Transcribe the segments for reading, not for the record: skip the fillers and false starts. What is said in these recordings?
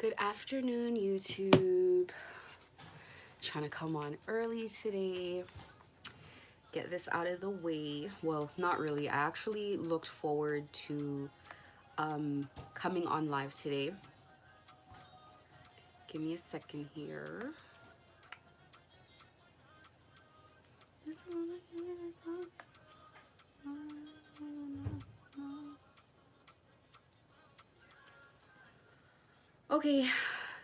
Good afternoon, YouTube. Trying to come on early today, get this out of the way. Well, not really. I actually looked forward to coming on live today. Give me a second here. Okay,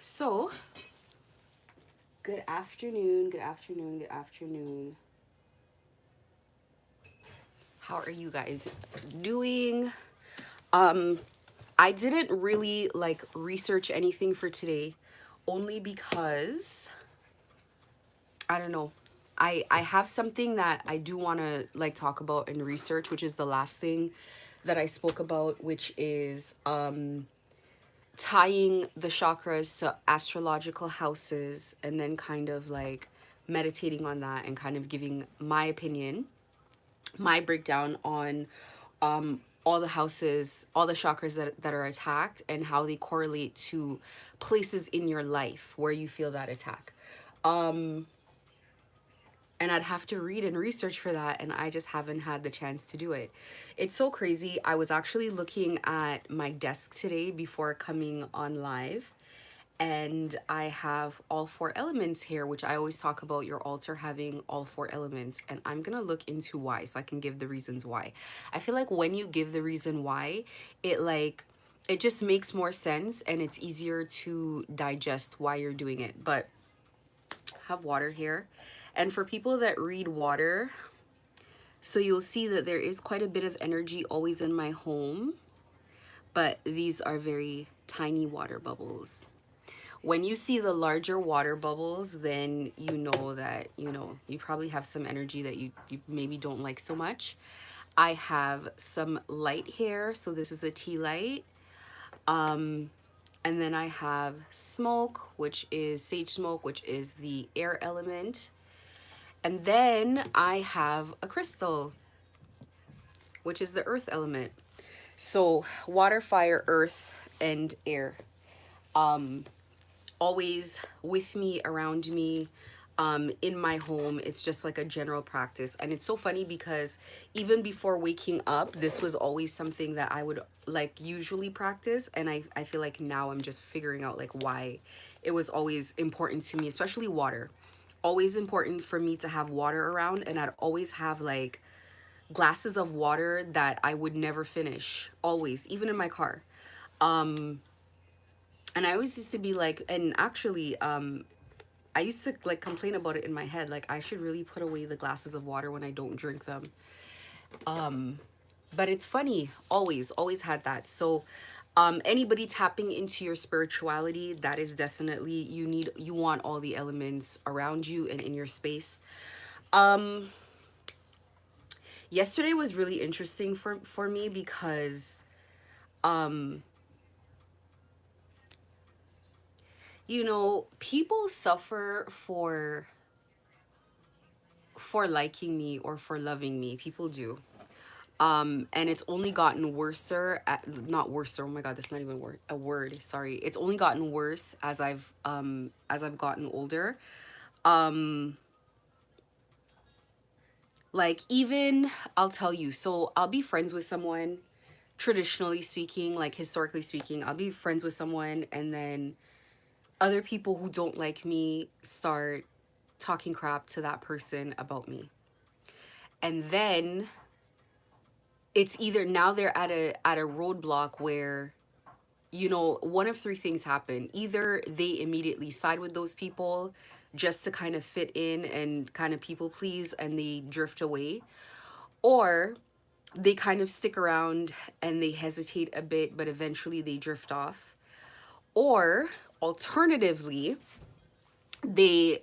so good afternoon, good afternoon, good afternoon. How are you guys doing? I didn't really like research anything for today, only because I don't know. I have something that I do want to like talk about and research, which is the last thing that I spoke about, which is tying the chakras to astrological houses and then kind of like meditating on that and kind of giving my opinion, my breakdown on all the houses, all the chakras that are attacked and how they correlate to places in your life where you feel that attack. And I'd have to read and research for that, and I just haven't had the chance to do it. It's so crazy. I was actually looking at my desk today before coming on live, and I have all four elements here, which I always talk about your altar having all four elements, and I'm gonna look into why so I can give the reasons why. I feel like when you give the reason why, it just makes more sense and it's easier to digest why you're doing it. But have water here. And for people that read water, so you'll see that there is quite a bit of energy always in my home, but these are very tiny water bubbles. When you see the larger water bubbles, then you know that, you probably have some energy that you maybe don't like so much. I have some light here, so this is a tea light. And then I have smoke, which is sage smoke, which is the air element. And then I have a crystal, which is the earth element. So water, fire, earth, and air. Always with me, around me, in my home. It's just like a general practice. And it's so funny because even before waking up, this was always something that I would like usually practice. And I feel like now I'm just figuring out like why it was always important to me, especially water. Always important for me to have water around, and I'd always have like glasses of water that I would never finish, always, even in my car. And I always used to be like, and actually I used to like complain about it in my head, like I should really put away the glasses of water when I don't drink them. But it's funny, always had that. So anybody tapping into your spirituality, that is definitely, you want all the elements around you and in your space. Yesterday was really interesting for me because people suffer for liking me or for loving me. People do. And it's only gotten worser not worser, oh my god, that's not even a word, sorry. It's only gotten worse as I've gotten older. Like, even I'll tell you, so I'll be friends with someone, traditionally speaking, like historically speaking, I'll be friends with someone, and then other people who don't like me start talking crap to that person about me. And then it's either now they're at a roadblock where, one of three things happen. Either they immediately side with those people just to kind of fit in and kind of people please, and they drift away, or they kind of stick around and they hesitate a bit, but eventually they drift off. Or alternatively, they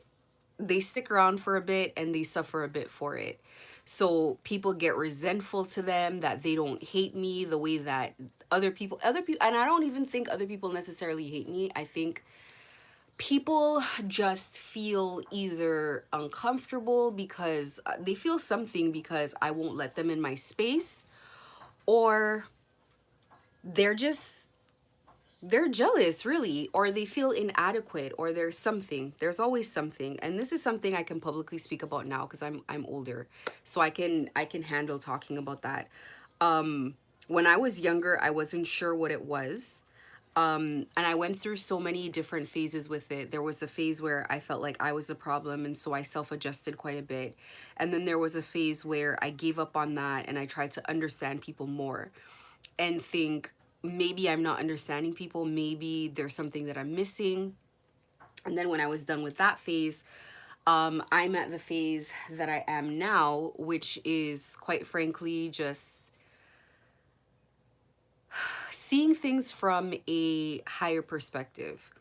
they stick around for a bit and they suffer a bit for it. So people get resentful to them that they don't hate me the way that other people, and I don't even think other people necessarily hate me. I think people just feel either uncomfortable because they feel something because I won't let them in my space, or they're just they're jealous, really, or they feel inadequate, or there's always something. And this is something I can publicly speak about now because I'm older, so I can handle talking about that. When I was younger, I wasn't sure what it was. And I went through so many different phases with it. There was a phase where I felt like I was the problem, and so I self-adjusted quite a bit. And then there was a phase where I gave up on that and I tried to understand people more and think maybe I'm not understanding people, maybe there's something that I'm missing. And then when I was done with that phase, I'm at the phase that I am now, which is quite frankly just seeing things from a higher perspective.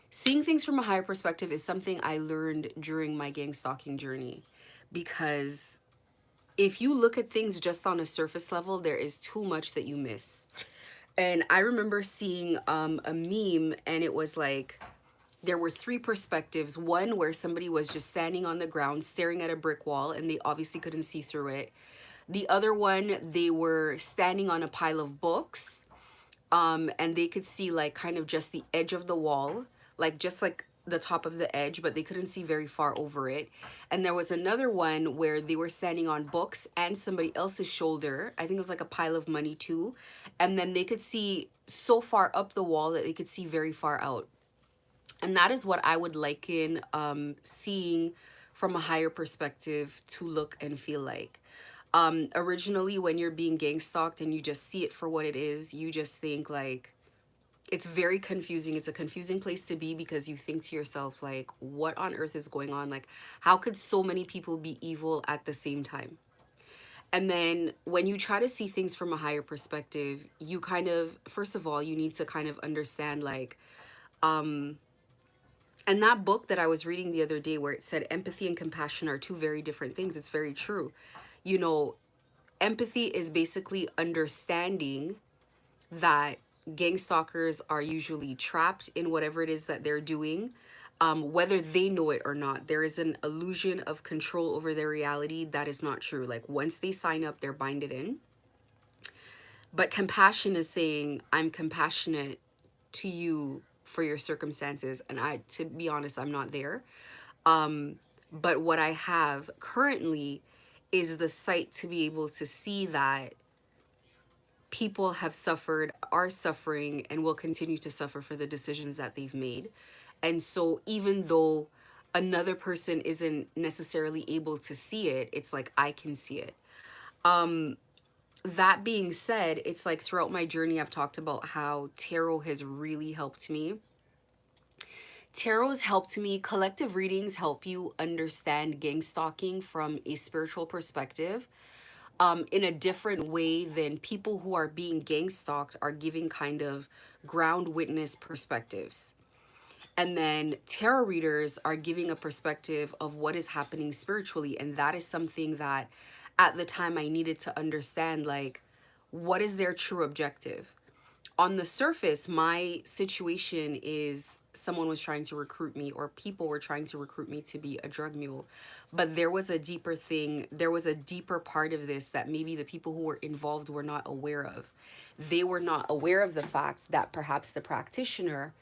Seeing things from a higher perspective is something I learned during my gang stalking journey, because if you look at things just on a surface level, there is too much that you miss. And I remember seeing a meme, and it was like there were three perspectives. One where somebody was just standing on the ground staring at a brick wall and they obviously couldn't see through it. The other one, they were standing on a pile of books, and they could see like kind of just the edge of the wall, like just like the top of the edge, but they couldn't see very far over it. And there was another one where they were standing on books and somebody else's shoulder. I think it was like a pile of money too. And then they could see so far up the wall that they could see very far out. And that is what I would liken seeing from a higher perspective to look and feel like. Originally, when you're being gang stalked and you just see it for what it is, you just think like, it's very confusing. It's a confusing place to be because you think to yourself, like, what on earth is going on? Like, how could so many people be evil at the same time? And then when you try to see things from a higher perspective, you kind of, first of all, you need to kind of understand, like, and that book that I was reading the other day where it said empathy and compassion are two very different things, it's very true. You know, empathy is basically understanding that gang stalkers are usually trapped in whatever it is that they're doing, whether they know it or not. There is an illusion of control over their reality that is not true. Like once they sign up, they're binded in. But compassion is saying, I'm compassionate to you for your circumstances. And to be honest, I'm not there. But what I have currently is the sight to be able to see that people have suffered, are suffering, and will continue to suffer for the decisions that they've made. And so even though another person isn't necessarily able to see it, it's like I can see it. That being said, it's like throughout my journey, I've talked about how tarot has really helped me. Tarot's helped me. Collective readings help you understand gang stalking from a spiritual perspective, in a different way than people who are being gang stalked are giving kind of ground witness perspectives. And then tarot readers are giving a perspective of what is happening spiritually. And that is something that at the time I needed to understand, like, what is their true objective? On the surface, my situation is someone was trying to recruit me, or people were trying to recruit me to be a drug mule. But there was a deeper thing, there was a deeper part of this that maybe the people who were involved were not aware of. They were not aware of the fact that perhaps the practitioner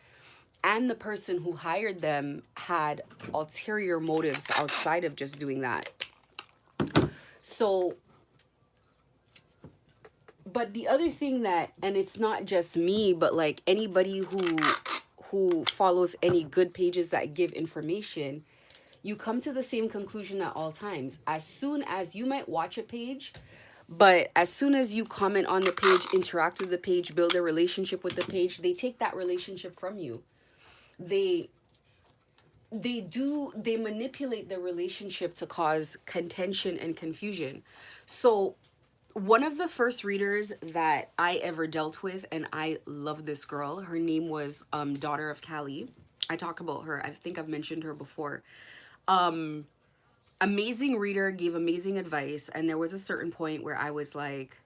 and the person who hired them had ulterior motives outside of just doing that. So, but the other thing that, and it's not just me, but like anybody who follows any good pages that give information, you come to the same conclusion at all times. As soon as you might watch a page, but as soon as you comment on the page, interact with the page, build a relationship with the page, they take that relationship from you. They they manipulate the relationship to cause contention and confusion. So one of the first readers that I ever dealt with, and I love this girl, her name was Daughter of Cali. I talk about her, I think I've mentioned her before. Amazing reader, gave amazing advice, and there was a certain point where I was like,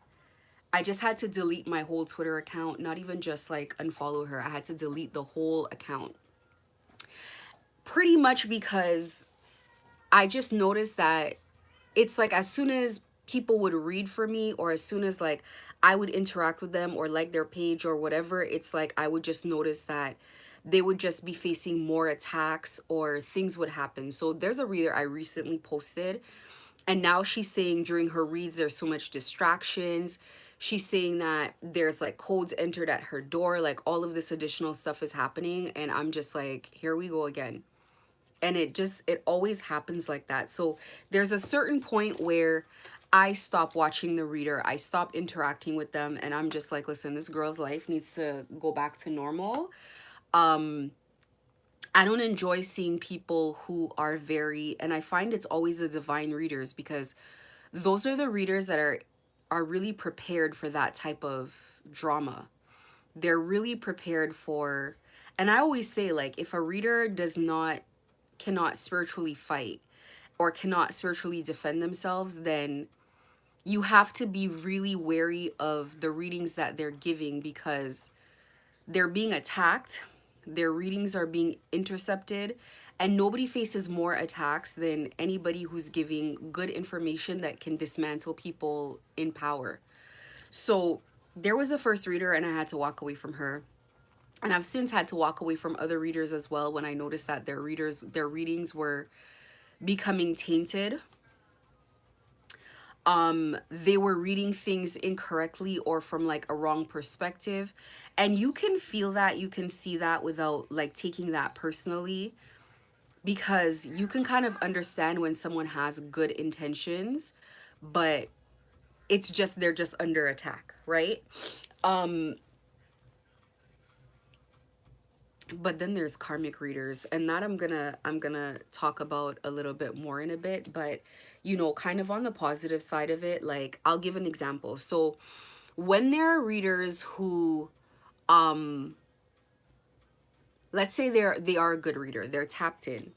I just had to delete my whole Twitter account, not even just like unfollow her. I had to delete the whole account. Pretty much because I just noticed that it's like as soon as people would read for me, or as soon as like I would interact with them or like their page or whatever, it's like I would just notice that they would just be facing more attacks or things would happen. So there's a reader I recently posted, and now she's saying during her reads there's so much distractions. She's saying that there's like codes entered at her door, like all of this additional stuff is happening, and I'm just like, here we go again. And it always happens like that. So there's a certain point where I stop watching the reader, I stop interacting with them, and I'm just like, listen, this girl's life needs to go back to normal. I don't enjoy seeing people who are very, and I find it's always the divine readers, because those are the readers that are really prepared for that type of drama. They're really prepared for, and I always say, like, if a reader cannot spiritually fight or cannot spiritually defend themselves, then you have to be really wary of the readings that they're giving, because they're being attacked, their readings are being intercepted, and nobody faces more attacks than anybody who's giving good information that can dismantle people in power. So there was a first reader and I had to walk away from her. And I've since had to walk away from other readers as well when I noticed that their readings were becoming tainted. They were reading things incorrectly or from like a wrong perspective. And you can feel that, you can see that without like taking that personally, because you can kind of understand when someone has good intentions, but it's just they're just under attack, right? Um but then there's karmic readers, and that I'm gonna talk about a little bit more in a bit. But kind of on the positive side of it, like I'll give an example. So when there are readers who, um let's say they are a good reader, they're tapped in,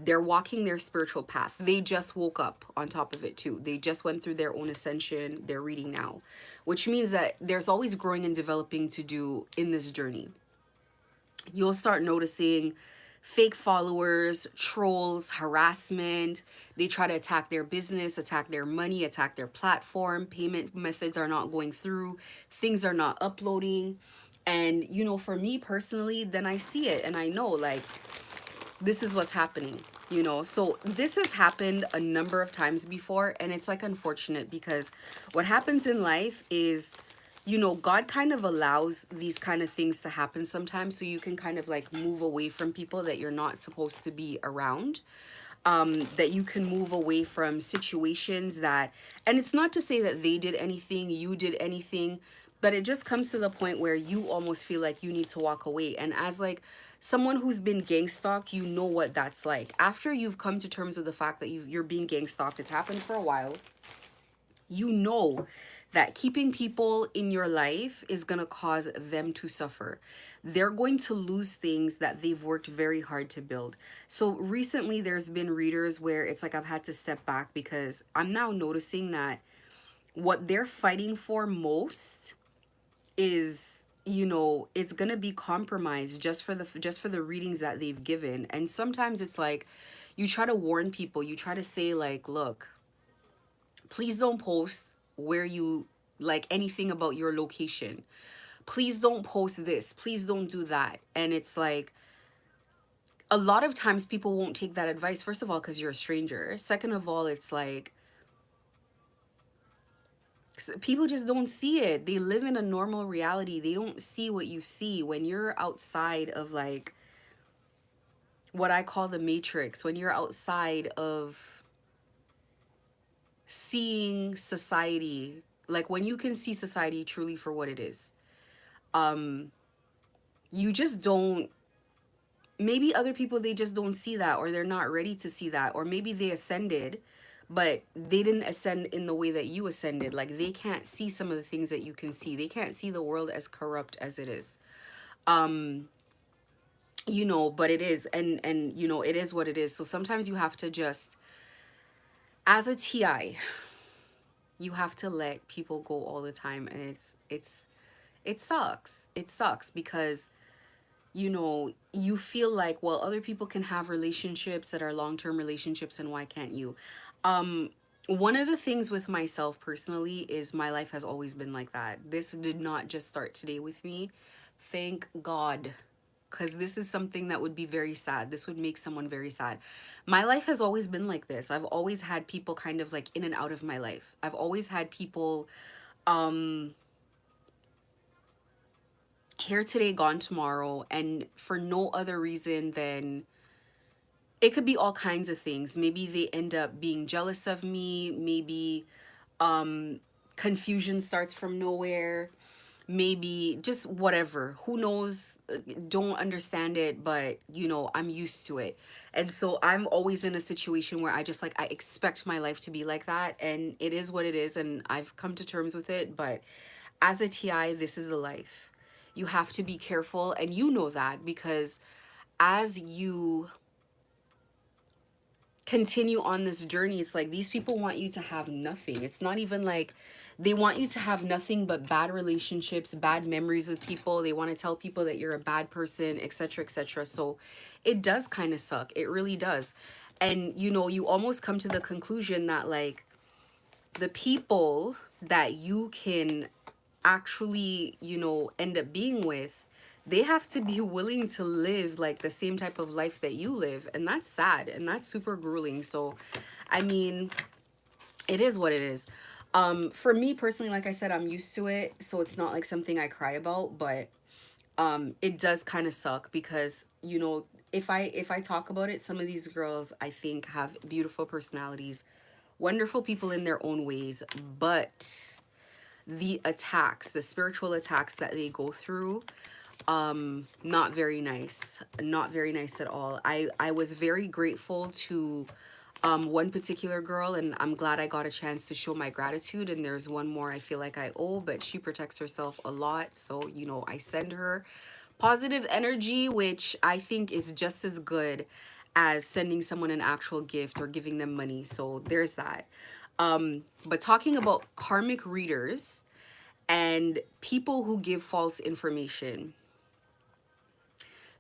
they're walking their spiritual path, they just woke up on top of it too, they just went through their own ascension, they're reading now, which means that there's always growing and developing to do in this journey. You'll start noticing fake followers, trolls, harassment. They try to attack their business, attack their money, attack their platform. Payment methods are not going through, things are not uploading. And, for me personally, then I see it and I know, like, this is what's happening. So this has happened a number of times before, and it's like unfortunate, because what happens in life is, God kind of allows these kind of things to happen sometimes, so you can kind of like move away from people that you're not supposed to be around. That you can move away from situations that, and it's not to say that they did anything, you did anything, but it just comes to the point where you almost feel like you need to walk away. And as like someone who's been gang stalked, you know what that's like. After you've come to terms with the fact that you're being gang stalked, it's happened for a while, you know that keeping people in your life is going to cause them to suffer. They're going to lose things that they've worked very hard to build. So recently there's been readers where it's like I've had to step back, because I'm now noticing that what they're fighting for most is, it's going to be compromised just for the readings that they've given. And sometimes it's like you try to warn people, you try to say like, look, please don't post where you, like, anything about your location. Please don't post this. Please don't do that. And it's like, a lot of times people won't take that advice. First of all, because you're a stranger. Second of all, it's like, people just don't see it. They live in a normal reality. They don't see what you see when you're outside of like what I call the matrix, when you're outside of seeing society, like when you can see society truly for what it is. You just don't, maybe other people, they just don't see that, or they're not ready to see that, or maybe they ascended but they didn't ascend in the way that you ascended. Like they can't see some of the things that you can see. They can't see the world as corrupt as it is. But it is, and it is what it is. So sometimes you have to just, as a TI, you have to let people go all the time. And it sucks. It sucks because you feel like, well, other people can have relationships that are long-term relationships, and why can't you? one of the things with myself personally is my life has always been like that. This did not just start today with me. Thank God. Because this is something that would be very sad. This would make someone very sad. My life has always been like this. I've always had people kind of like in and out of my life. I've always had people here today, gone tomorrow, and for no other reason than it could be all kinds of things. Maybe they end up being jealous of me. Maybe confusion starts from nowhere. Maybe just whatever. Who knows? Don't understand it, but I'm used to it. And so I'm always in a situation where I just like, I expect my life to be like that. And it is what it is. And I've come to terms with it. But as a TI, this is a life. You have to be careful. And you know that because as you continue on this journey, it's like these people want you to have nothing. It's not even like they want you to have nothing but bad relationships, bad memories with people. They want to tell people that you're a bad person, etc., etc. So it does kind of suck. It really does. And you almost come to the conclusion that like the people that you can actually, end up being with, they have to be willing to live like the same type of life that you live. And that's sad and that's super grueling. So, I mean, it is what it is. For me personally, like I said, I'm used to it. So it's not like something I cry about, but it does kind of suck because, if I talk about it, some of these girls I think have beautiful personalities, wonderful people in their own ways, but the attacks, the spiritual attacks that they go through, not very nice. Not very nice at all. I was very grateful to one particular girl, and I'm glad I got a chance to show my gratitude. And there's one more I feel like I owe, but she protects herself a lot. So, I send her positive energy, which I think is just as good as sending someone an actual gift or giving them money. So there's that. But talking about karmic readers and people who give false information,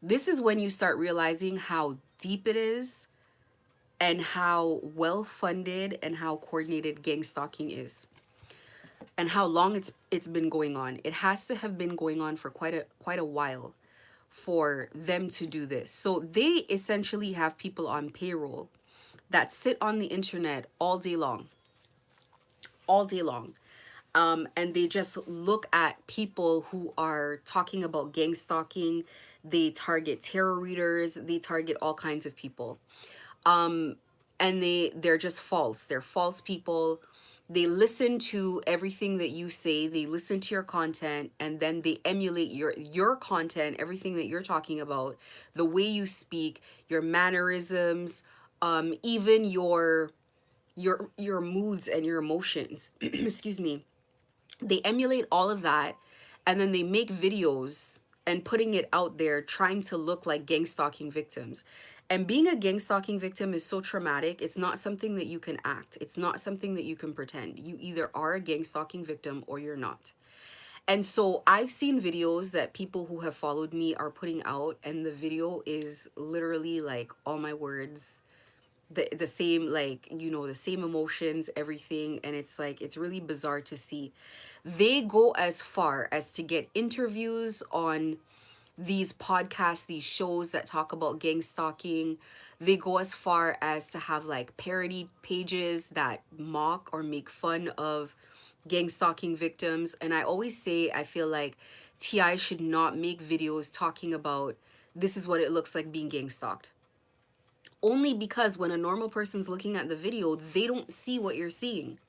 this is when you start realizing how deep it is and how well funded and how coordinated gang stalking is and how long it's been going on. It has to have been going on for quite a while for them to do this. So they essentially have people on payroll that sit on the internet all day long. And they just look at people who are talking about gang stalking. They target tarot readers. They target all kinds of people. And they're just false. They're false people. They listen to everything that you say. They listen to your content, and then they emulate your content, everything that you're talking about, the way you speak, your mannerisms, even your moods and your emotions. Excuse me. They emulate all of that, and then they make videos and putting it out there trying to look like gang stalking victims. And being a gang stalking victim is so traumatic. It's not something that you can act. It's not something that you can pretend. You either are a gang stalking victim or you're not. And so I've seen videos that people who have followed me are putting out, and the video is literally like all my words, the same, like, the same emotions, everything. And it's like, it's really bizarre to see. They go as far as to get interviews on these podcasts, these shows that talk about gang stalking. They go as far as to have like parody pages that mock or make fun of gang stalking victims. And I always say, I feel like TI should not make videos talking about this is what it looks like being gang stalked. Only because when a normal person's looking at the video, they don't see what you're seeing.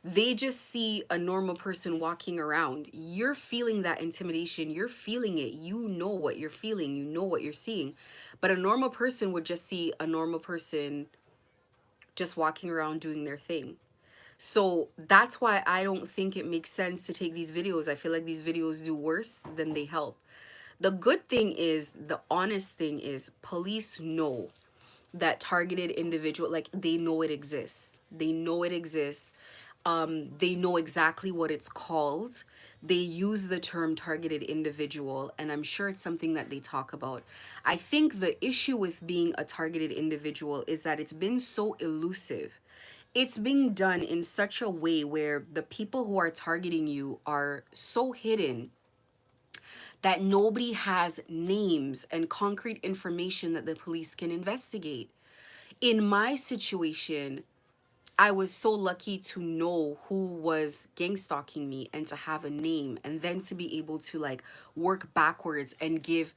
They just see a normal person walking around. You're feeling that intimidation. You're feeling it. You know what you're feeling. You know what you're seeing. But a normal person would just see a normal person just walking around doing their thing. So that's why I don't think it makes sense to take these videos. I feel like these videos do worse than they help. The good thing is, the honest thing is, police know that targeted individual, like, they know it exists. They know it exists. They know exactly what it's called. They use the term targeted individual, and I'm sure it's something that they talk about. I think the issue with being a targeted individual is that it's been so elusive. it's being done in such a way where the people who are targeting you are so hidden that nobody has names and concrete information that the police can investigate. In my situation, I was so lucky to know who was gang stalking me and to have a name, and then to be able to like work backwards and give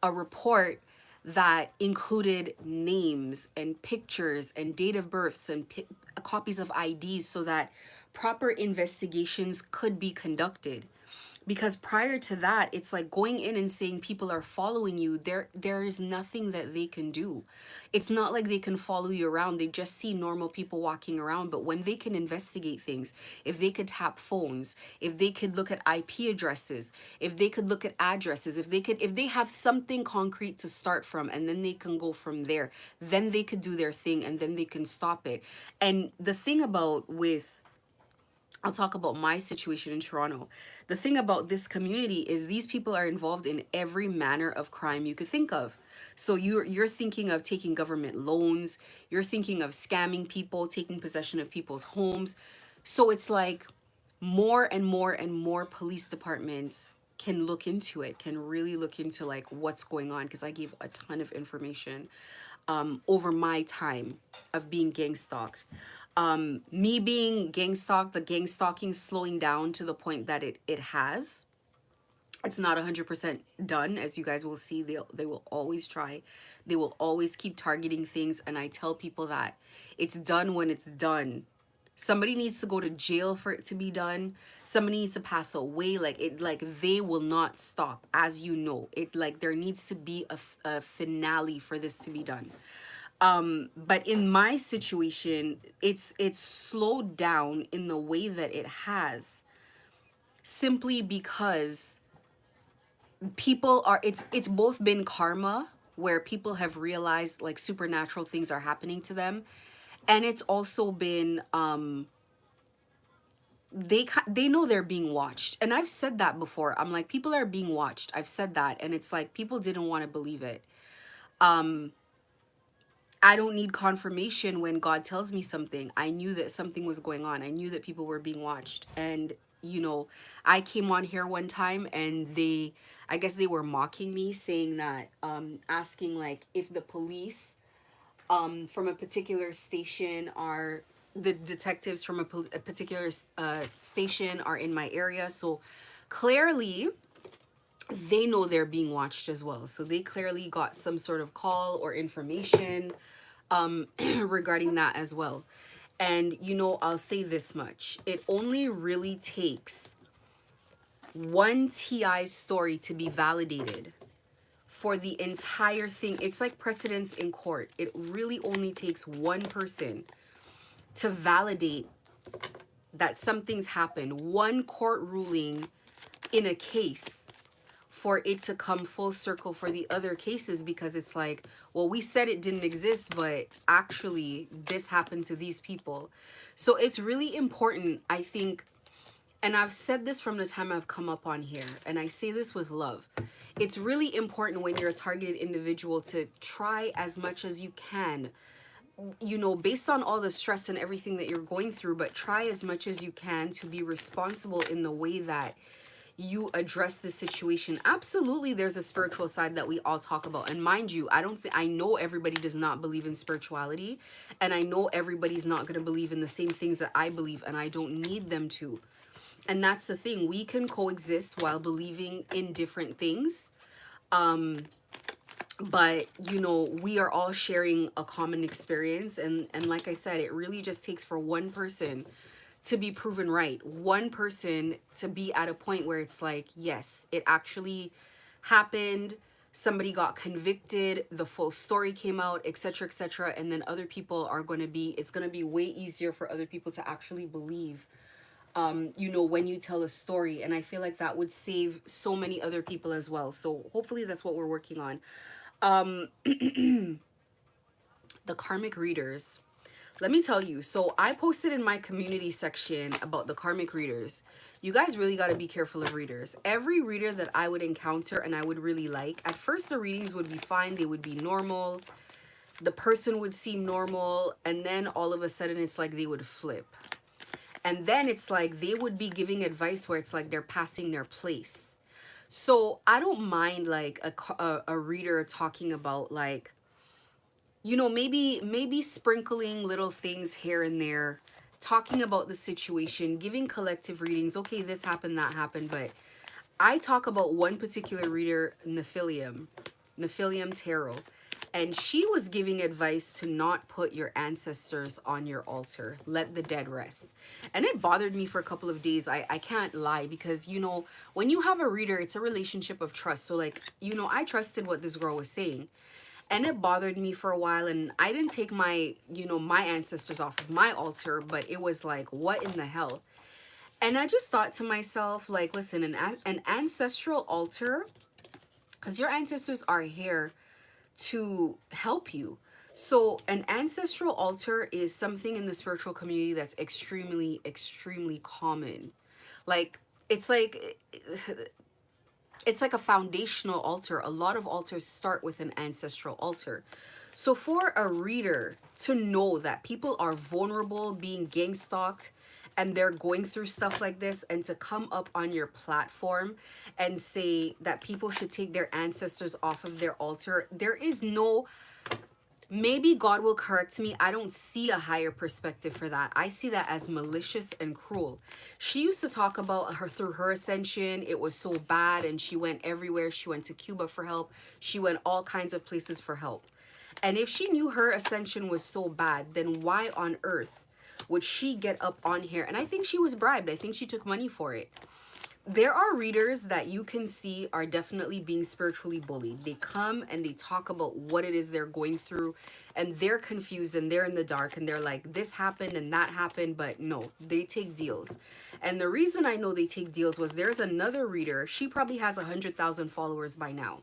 a report that included names and pictures and date of births and copies of IDs so that proper investigations could be conducted. Because prior to that, it's like going in and saying people are following you, there is nothing that they can do. It's not like they can follow you around, they just see normal people walking around. But when they can investigate things, if they could tap phones, if they could look at IP addresses, if they could look at addresses, if they have something concrete to start from, and then they can go from there, then they could do their thing and then they can stop it. And the thing about with I'll talk about my situation in Toronto. The thing about this community is these people are involved in every manner of crime you could think of. So you're thinking of taking government loans, you're thinking of scamming people, taking possession of people's homes. So it's like more and more and more police departments can look into it, can really look into like what's going on, because I gave a ton of information over my time of being gang stalked. Me being gang stalked, the gang stalking slowing down to the point that it has. It's not 100% done, as you guys will see. They will always try. They will always keep targeting things, and I tell people that it's done when it's done. Somebody needs to go to jail for it to be done. Somebody needs to pass away. Like it, like they will not stop, as you know. It like there needs to be a finale for this to be done. But in my situation, it's slowed down in the way that it has, simply because people are it's both been karma, where people have realized like supernatural things are happening to them, and it's also been they know they're being watched. And I've said that before. I'm like, people are being watched. I've said that, and it's like people didn't want to believe it. I don't need confirmation when God tells me something. I knew that something was going on. I knew that people were being watched. And, you know, I came on here one time and I guess they were mocking me, saying that, asking like if the police from a particular station are, the detectives from a particular station are in my area. So clearly, they know they're being watched as well. So they clearly got some sort of call or information regarding that as well. And, you know, I'll say this much. It only really takes one TI story to be validated for the entire thing. It's like precedence in court. It really only takes one person to validate that something's happened, one court ruling in a case, for it to come full circle for the other cases. Because it's like, well, we said it didn't exist, but actually this happened to these people. So it's really important, I think, and I've said this from the time I've come up on here, and I say this with love. It's really important when you're a targeted individual to try as much as you can, you know, based on all the stress and everything that you're going through, but try as much as you can to be responsible in the way that you address the situation. Absolutely, there's a spiritual side that we all talk about. And mind you, I know everybody does not believe in spirituality, and I know everybody's not going to believe in the same things that I believe, and I don't need them to. And that's the thing. We can coexist while believing in different things. But, you know, we are all sharing a common experience. And like I said, it really just takes for one person to be proven right. One person to be at a point where it's like, yes, it actually happened. Somebody got convicted. The full story came out, etc., etc. And then other people are going to be, it's going to be way easier for other people to actually believe, you know, when you tell a story. And I feel like that would save so many other people as well. So hopefully that's what we're working on. The karmic readers. Let me tell you. So I posted in my community section about the karmic readers. You guys really got to be careful of readers. Every reader that I would encounter and I would really like, at first the readings would be fine. They would be normal. the person would seem normal, and then all of a sudden it's like they would flip. And then it's like they would be giving advice where it's like they're passing their place. So I don't mind like a reader talking about like, you know, maybe sprinkling little things here and there, talking about the situation, giving collective readings. Okay, this happened, that happened, but I talk about one particular reader, Nephilium Tarot, and she was giving advice to not put your ancestors on your altar. Let the dead rest. And it bothered me for a couple of days. I can't lie, because, you know, when you have a reader, it's a relationship of trust. So like, you know, I trusted what this girl was saying. And it bothered me for a while, and I didn't take my, you know, my ancestors off of my altar, but it was like, what in the hell? And I just thought to myself, like, listen, an ancestral altar, because your ancestors are here to help you. So an ancestral altar is something in the spiritual community that's extremely, extremely common. Like, it's like it's like a foundational altar. A lot of altars start with an ancestral altar. So for a reader to know that people are vulnerable, being gang stalked, and they're going through stuff like this, and to come up on your platform and say that people should take their ancestors off of their altar, there is no, maybe God will correct me, I don't see a higher perspective for that. I see that as malicious and cruel. She used to talk about her through her ascension. It was so bad, and she went everywhere. She went to Cuba for help. She went all kinds of places for help. And if she knew her ascension was so bad, then why on earth would she get up on here? And I think she was bribed. I think she took money for it. There are readers that you can see are definitely being spiritually bullied. They come and they talk about what it is they're going through, and they're confused and they're in the dark, and they're like, this happened and that happened, but no, they take deals. And the reason I know they take deals was there's another reader. She probably has 100,000 followers by now.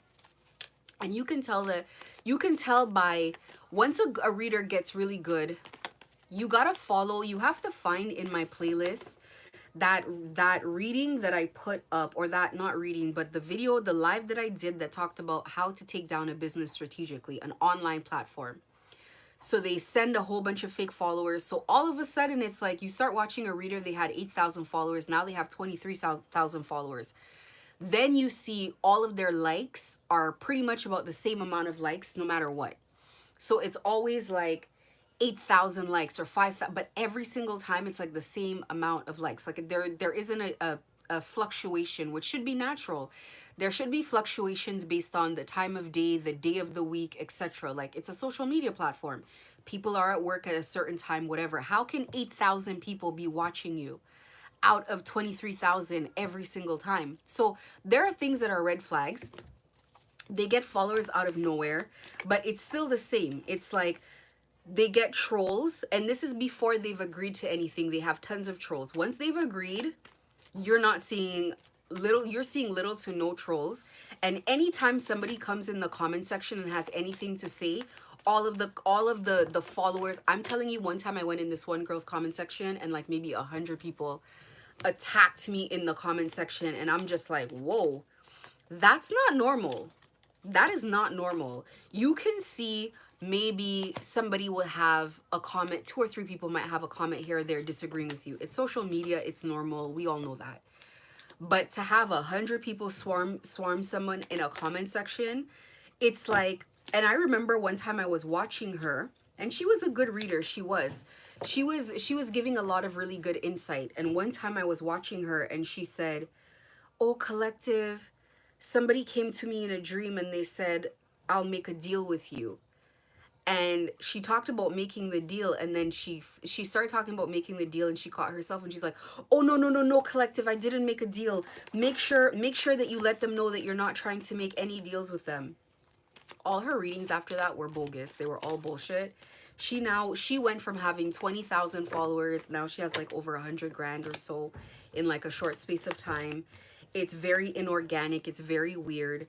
And you can tell by once a reader gets really good, you gotta follow, you have to find in my playlist that reading that I put up, or that, not reading, but the video, the live that I did that talked about how to take down a business strategically, an online platform. So they send a whole bunch of fake followers. So all of a sudden it's like you start watching a reader, they had 8,000 followers, now they have 23,000 followers. Then you see all of their likes are pretty much about the same amount of likes no matter what. So it's always like 8,000 likes or 5,000, but every single time it's like the same amount of likes. Like there isn't a fluctuation, which should be natural. There should be fluctuations based on the time of day, the day of the week, etc. Like, it's a social media platform. People are at work at a certain time, whatever. How can 8,000 people be watching you out of 23,000 every single time? So there are things that are red flags. They get followers out of nowhere, but it's still the same. It's like they get trolls, and this is before they've agreed to anything. They have tons of trolls. Once they've agreed, you're not seeing little, you're seeing little to no trolls. And anytime somebody comes in the comment section and has anything to say, all of the followers, I'm telling you, one time I went in this one girl's comment section, and like maybe 100 people attacked me in the comment section, and I'm just like, whoa, that's not normal. That is not normal. You can see maybe somebody will have a comment, 2 or 3 people might have a comment here or there disagreeing with you. It's social media, it's normal, we all know that. But to have 100 people swarm someone in a comment section, it's like, and I remember one time I was watching her, and she was a good reader. She was giving a lot of really good insight. And one time I was watching her, and she said, "Oh, collective, somebody came to me in a dream and they said, I'll make a deal with you." And she talked about making the deal, and then she started talking about making the deal, and she caught herself, and she's like, "Oh, no, collective, I didn't make a deal. Make sure that you let them know that you're not trying to make any deals with them." All her readings after that were bogus. They were all bullshit. She went from having 20,000 followers, now she has like over 100 grand or so in like a short space of time. It's very inorganic, it's very weird.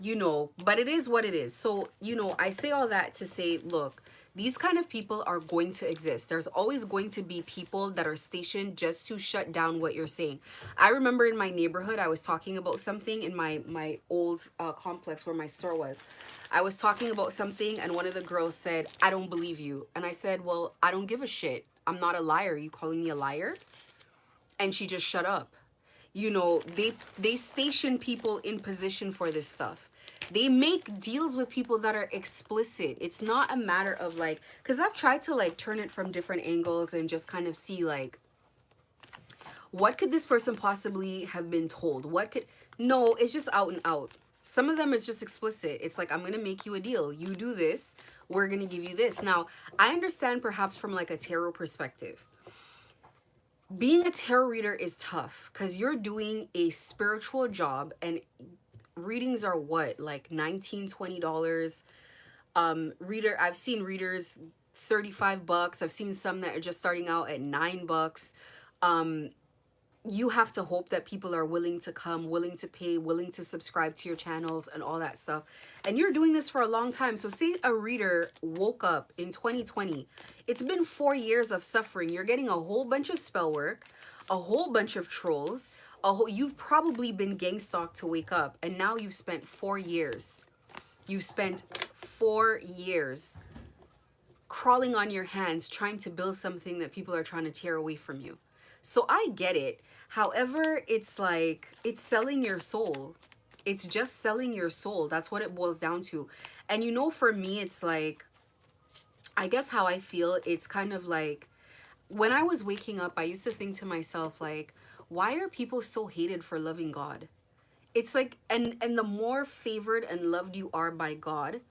You know, but it is what it is. So, you know, I say all that to say, look, These kind of people are going to exist. There's always going to be people that are stationed just to shut down what you're saying. I remember in my neighborhood, I was talking about something in my old complex where my store was. I was talking about something and one of the girls said, "I don't believe you." And I said, "Well, I don't give a shit. I'm not a liar. You calling me a liar?" And she just shut up. You know, they station people in position for this stuff. They make deals with people that are explicit. It's not a matter of like, because I've tried to like turn it from different angles and just kind of see like, what could this person possibly have been told? What could, no, it's just out and out. Some of them is just explicit. It's like, I'm going to make you a deal. You do this, we're going to give you this. Now, I understand perhaps from like a tarot perspective. Being a tarot reader is tough because you're doing a spiritual job, and readings are what, like $19-20. Reader, I've seen readers $35. I've seen some that are just starting out at $9. You have to hope that people are willing to come, willing to pay, willing to subscribe to your channels and all that stuff. And you're doing this for a long time. So say a reader woke up in 2020. It's been 4 years of suffering. You're getting a whole bunch of spell work, a whole bunch of trolls. You've probably been gang stalked to wake up. And now you've spent 4 years. You've spent 4 years crawling on your hands trying to build something that people are trying to tear away from you. So I get it. However, it's like, it's selling your soul. It's just selling your soul. That's what it boils down to. And you know, for me, it's like, I guess how I feel, it's kind of like, when I was waking up, I used to think to myself, like, why are people so hated for loving God? It's like, and the more favored and loved you are by God,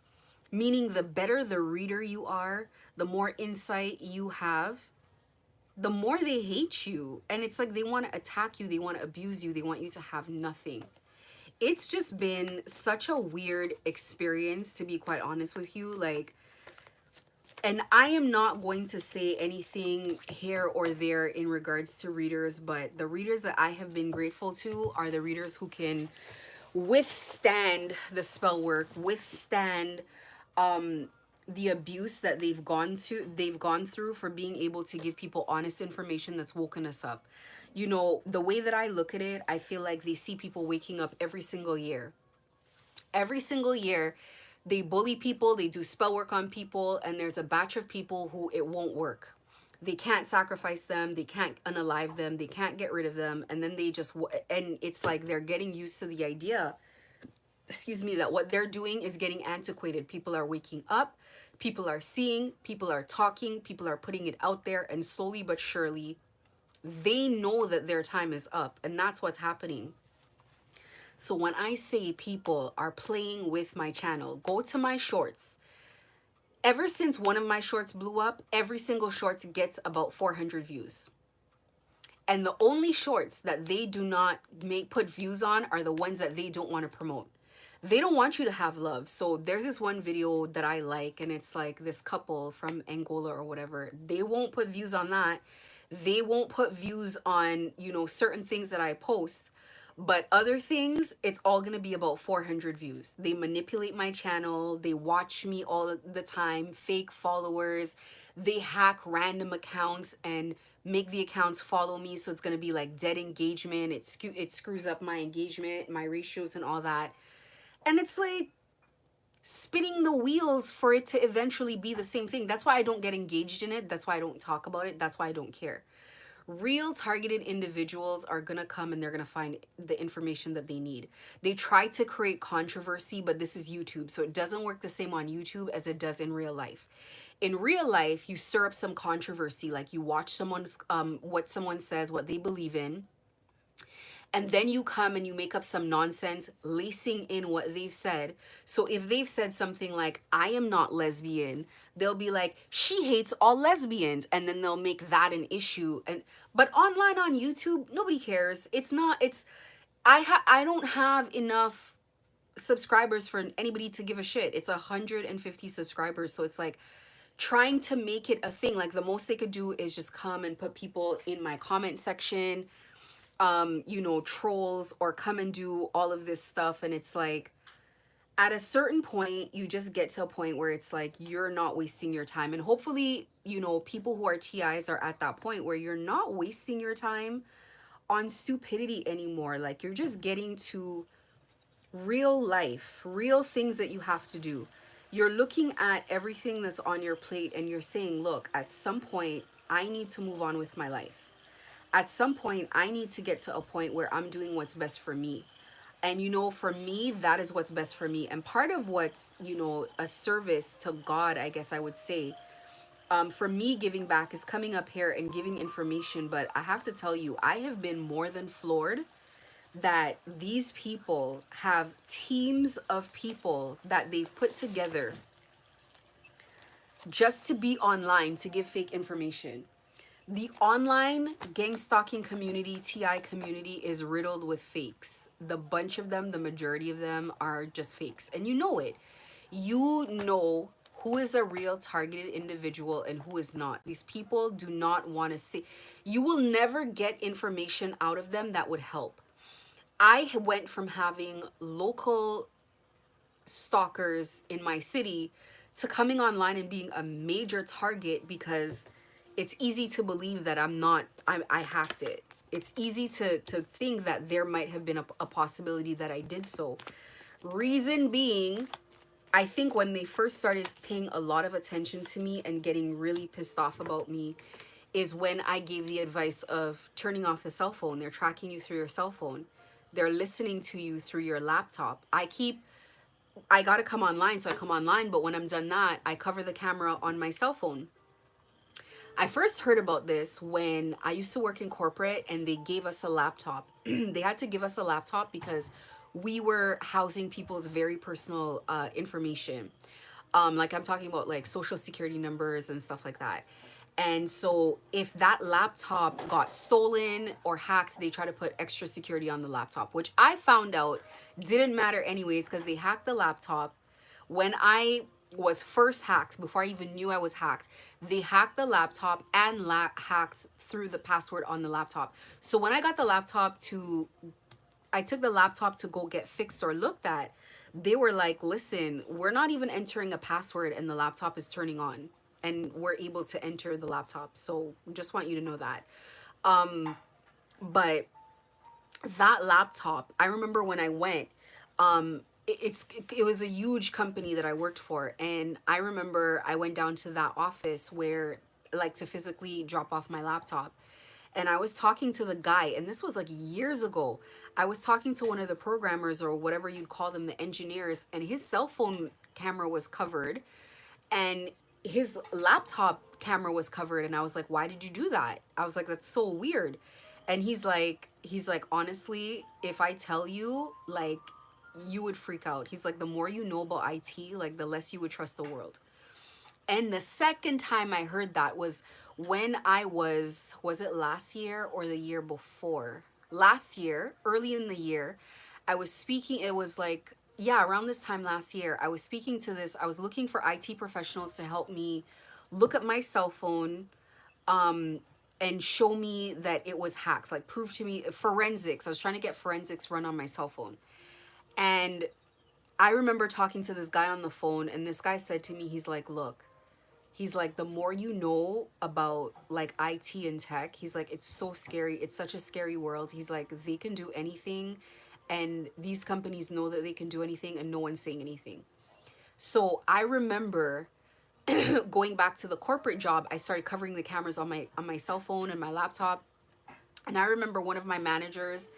meaning the better the reader you are, the more insight you have, the more they hate you. And it's like they want to attack you, they want to abuse you, they want you to have nothing. It's just been such a weird experience, to be quite honest with you. Like, and I am not going to say anything here or there in regards to readers, but the readers that I have been grateful to are the readers who can withstand the spell work, withstand the abuse that they've gone through for being able to give people honest information that's woken us up. You know, the way that I look at it, I feel like they see people waking up every single year. Every single year, they bully people, they do spell work on people, and there's a batch of people who it won't work. They can't sacrifice them, they can't unalive them, they can't get rid of them, and then they just, and it's like they're getting used to the idea, excuse me, that what they're doing is getting antiquated. People are waking up, people are seeing, people are talking, people are putting it out there, and slowly but surely, they know that their time is up, and that's what's happening. So when I say people are playing with my channel, go to my shorts. Ever since one of my shorts blew up, every single shorts gets about 400 views. And the only shorts that they do not put views on are the ones that they don't want to promote. They don't want you to have love. So there's this one video that I like, and it's like this couple from Angola or whatever. They won't put views on that. They won't put views on, you know, certain things that I post. But other things, it's all going to be about 400 views. They manipulate my channel. They watch me all the time, fake followers. They hack random accounts and make the accounts follow me. So it's going to be like dead engagement. It screws up my engagement, my ratios and all that. And it's like spinning the wheels for it to eventually be the same thing. That's why I don't get engaged in it. That's why I don't talk about it. That's why I don't care. Real targeted individuals are gonna come and they're gonna find the information that they need. They try to create controversy, but this is YouTube, so it doesn't work the same on YouTube as it does in real life. In real life, you stir up some controversy, like you watch someone's what someone says, what they believe in, and then you come and you make up some nonsense lacing in what they've said. So if they've said something like, I am not lesbian, they'll be like, she hates all lesbians, and then they'll make that an issue. But online on YouTube, nobody cares. I don't have enough subscribers for anybody to give a shit. It's 150 subscribers, so it's like trying to make it a thing. Like the most they could do is just come and put people in my comment section, you know, trolls, or come and do all of this stuff. And it's like, At a certain point, you just get to a point where it's like you're not wasting your time. And hopefully, people who are TIs are at that point where you're not wasting your time on stupidity anymore. Like you're just getting to real life, real things that you have to do. You're looking at everything that's on your plate and you're saying, look, at some point, I need to move on with my life. At some point, I need to get to a point where I'm doing what's best for me. And for me, that is what's best for me. And part of what's, a service to God, I guess I would say, for me, giving back is coming up here and giving information. But I have to tell you, I have been more than floored that these people have teams of people that they've put together just to be online to give fake information. The online gang stalking community, TI community, is riddled with fakes. The bunch of them, the majority of them are just fakes. And you know it. You know who is a real targeted individual and who is not. These people do not want to see. You will never get information out of them that would help. I went from having local stalkers in my city to coming online and being a major target because it's easy to believe that I hacked it. It's easy to think that there might have been a possibility that I did so. Reason being, I think when they first started paying a lot of attention to me and getting really pissed off about me is when I gave the advice of turning off the cell phone. They're tracking you through your cell phone. They're listening to you through your laptop. I gotta come online, so I come online, but when I'm done that, I cover the camera on my cell phone. I first heard about this when I used to work in corporate and they gave us a laptop. They had to give us a laptop because we were housing people's very personal information. Like I'm talking about like social security numbers and stuff like that. And so if that laptop got stolen or hacked, they try to put extra security on the laptop, which I found out didn't matter anyways because they hacked the laptop. When I was first hacked, before I even knew I was hacked, they hacked the laptop and hacked through the password on the laptop. So when I took the laptop to go get fixed or looked at, they were like, listen, we're not even entering a password and the laptop is turning on and we're able to enter the laptop. So just want you to know that. But that laptop, I remember when I went, it was a huge company that I worked for. And I remember I went down to that office where like to physically drop off my laptop. And I was talking to the guy, and this was like years ago. I was talking to one of the programmers or whatever you'd call them, the engineers, and his cell phone camera was covered and his laptop camera was covered. And I was like, why did you do that? I was like, that's so weird. And he's like, honestly, if I tell you, like, you would freak out. He's like, the more you know about IT, like, the less you would trust the world. And the second time I heard that was when was it last year or the year before? Last year, early in the year, I was speaking, it was like, yeah, around this time last year, I was looking for IT professionals to help me look at my cell phone and show me that it was hacked, like prove to me forensics. I was trying to get forensics run on my cell phone. And I remember talking to this guy on the phone, and this guy said to me, he's like, look, he's like, the more you know about like IT and tech, he's like, it's so scary. It's such a scary world. He's like, they can do anything. And these companies know that they can do anything and no one's saying anything. So I remember going back to the corporate job, I started covering the cameras on my cell phone and my laptop. And I remember one of my managers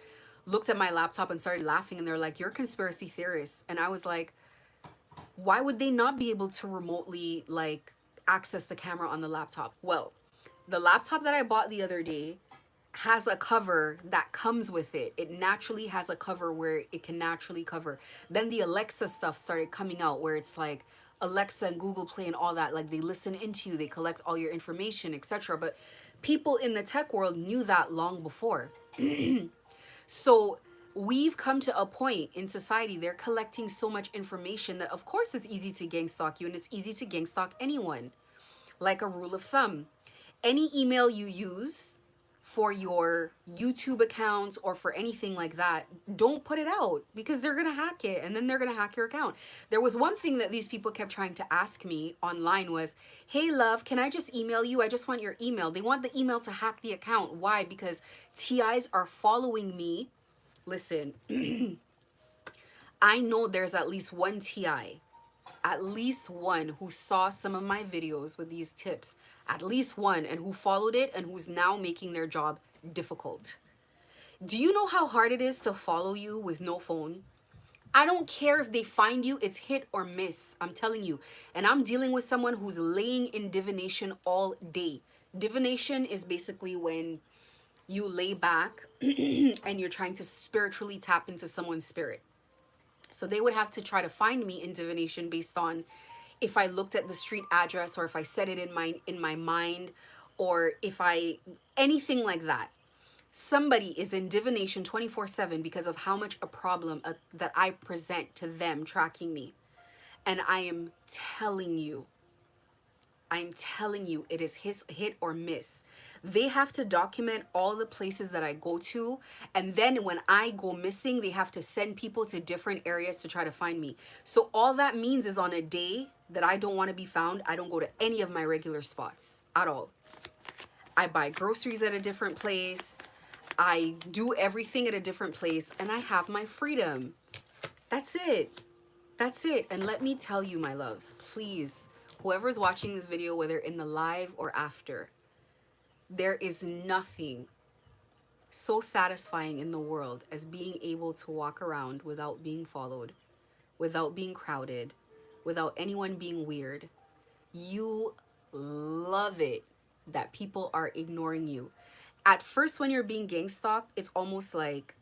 looked at my laptop and started laughing and they're like, you're a conspiracy theorist. And I was like, why would they not be able to remotely like access the camera on the laptop? Well, the laptop that I bought the other day has a cover that comes with it. It naturally has a cover where it can naturally cover. Then the Alexa stuff started coming out where it's like Alexa and Google Play and all that, like they listen into you, they collect all your information, etc. But people in the tech world knew that long before. So we've come to a point in society, they're collecting so much information that of course it's easy to gang stalk you and it's easy to gang stalk anyone. Like a rule of thumb, any email you use for your YouTube accounts or for anything like that, don't put it out because they're going to hack it and then they're going to hack your account. There was one thing that these people kept trying to ask me online was, hey love, can I just email you? I just want your email. They want the email to hack the account. Why? Because TIs are following me. Listen, I know there's at least one TI, at least one who saw some of my videos with these tips, at least one, and who followed it and who's now making their job difficult. Do you know how hard it is to follow you with no phone? I don't care if they find you, it's hit or miss. I'm telling you. And I'm dealing with someone who's laying in divination all day. Divination is basically when you lay back and you're trying to spiritually tap into someone's spirit. So they would have to try to find me in divination based on if I looked at the street address or if I said it in my mind or if I anything like that. Somebody is in divination 24/7 because of how much a problem that I present to them tracking me. And I'm telling you, it is hit or miss. They have to document all the places that I go to. And then when I go missing, they have to send people to different areas to try to find me. So all that means is on a day that I don't want to be found, I don't go to any of my regular spots at all. I buy groceries at a different place. I do everything at a different place and I have my freedom. That's it. That's it. And let me tell you, my loves, please, whoever's watching this video, whether in the live or after, there is nothing so satisfying in the world as being able to walk around without being followed, without being crowded, without anyone being weird. You love it that people are ignoring you. At first, when you're being gang stalked, it's almost like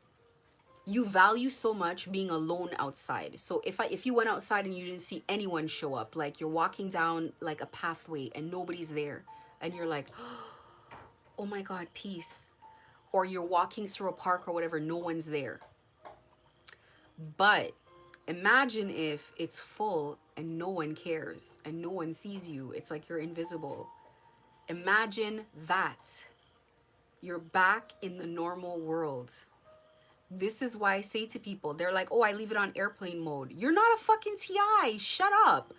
you value so much being alone outside. So if you went outside and you didn't see anyone show up, like you're walking down like a pathway and nobody's there, and you're like, oh my God, peace. Or you're walking through a park or whatever, no one's there. But imagine if it's full and no one cares and no one sees you. It's like you're invisible. Imagine that. You're back in the normal world. This is why I say to people, they're like, oh, I leave it on airplane mode. You're not a fucking TI. Shut up.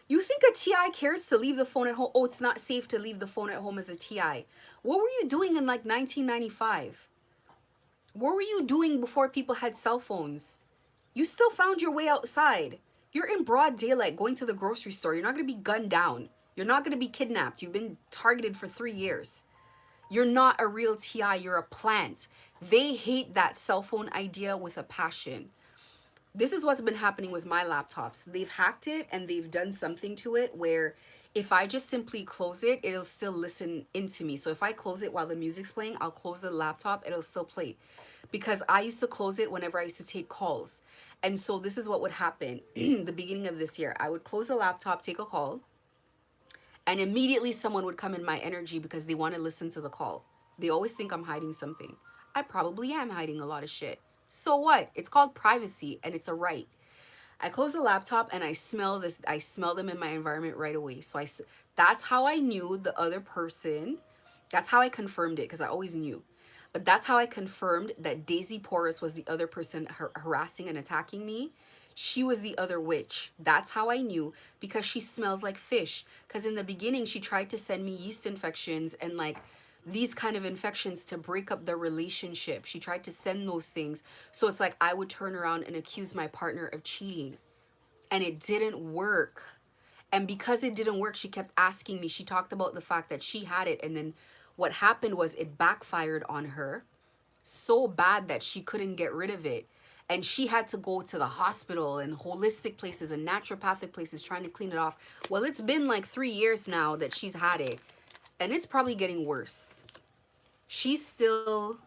You think a TI cares to leave the phone at home? Oh, it's not safe to leave the phone at home as a TI. What were you doing in like 1995? What were you doing before people had cell phones? You still found your way outside. You're in broad daylight going to the grocery store. You're not going to be gunned down. You're not going to be kidnapped. You've been targeted for 3 years. You're not a real TI, you're a plant. They hate that cell phone idea with a passion. This is what's been happening with my laptops. They've hacked it and they've done something to it where if I just simply close it, it'll still listen into me. So if I close it while the music's playing, I'll close the laptop, it'll still play. Because I used to close it whenever I used to take calls. And so this is what would happen the beginning of this year. I would close the laptop, take a call, and immediately someone would come in my energy because they want to listen to the call. They always think I'm hiding something. I probably am hiding a lot of shit. So what? It's called privacy and it's a right. I close the laptop and I smell this. I smell them in my environment right away. So that's how I knew the other person. That's how I confirmed it because I always knew. But that's how I confirmed that Daisy Porus was the other person harassing and attacking me. She was the other witch. That's how I knew because she smells like fish. Because in the beginning, she tried to send me yeast infections and like these kind of infections to break up the relationship. She tried to send those things. So it's like I would turn around and accuse my partner of cheating. And it didn't work. And because it didn't work, she kept asking me. She talked about the fact that she had it. And then what happened was it backfired on her so bad that she couldn't get rid of it. And she had to go to the hospital and holistic places and naturopathic places trying to clean it off. Well, it's been like 3 years now that she's had it. And it's probably getting worse. She's still,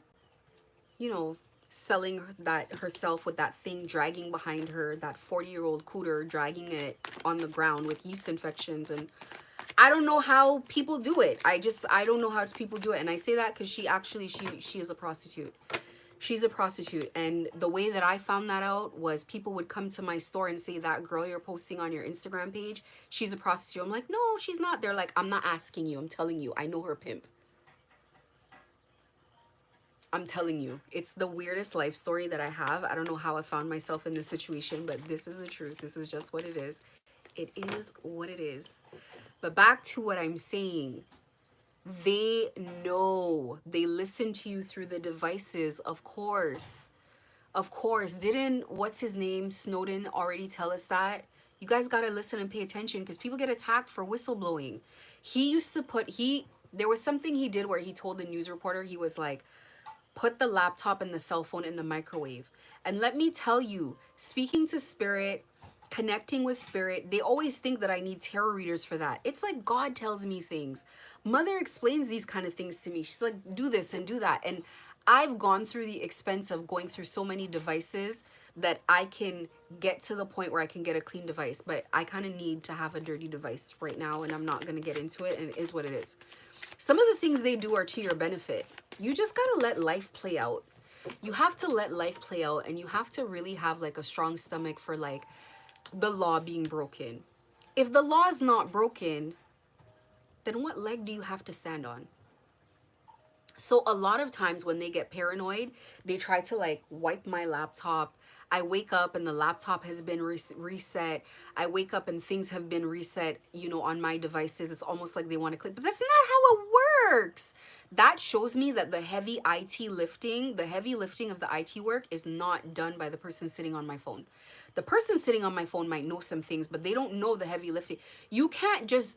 you know, selling that herself with that thing dragging behind her, that 40-year-old cooter dragging it on the ground with yeast infections. And I don't know how people do it. I don't know how people do it. And I say that because she is a prostitute. She's a prostitute. And the way that I found that out was people would come to my store and say, that girl you're posting on your Instagram page, she's a prostitute. I'm like, no, she's not. They're like, I'm not asking you. I'm telling you. I know her pimp. I'm telling you, it's the weirdest life story that I have. I don't know how I found myself in this situation, but this is the truth. This is just what it is. It is what it is. But back to what I'm saying. They know. They listen to you through the devices, of course. Of course. Didn't, what's his name, Snowden already tell us that? You guys got to listen and pay attention because people get attacked for whistleblowing. He used to there was something he did where he told the news reporter, he was like, put the laptop and the cell phone in the microwave. And let me tell you, speaking to spirit, connecting with spirit, they always think that I need tarot readers for that. It's like God tells me things. Mother explains these kind of things to me. She's like, do this and do that. And I've gone through the expense of going through so many devices that I can get to the point where I can get a clean device. But I kind of need to have a dirty device right now, and I'm not going to get into it, and it is what it is. Some of the things they do are to your benefit. You just got to let life play out. You have to let life play out, and you have to really have like a strong stomach for like the law being broken. If the law is not broken, then what leg do you have to stand on? So a lot of times when they get paranoid, they try to like wipe my laptop. I wake up and the laptop has been reset. I wake up and things have been reset, you know, on my devices. It's almost like they want to click, but that's not how it works. That shows me that the heavy lifting of the IT work is not done by the person sitting on my phone. The person sitting on my phone might know some things, but they don't know the heavy lifting. You can't just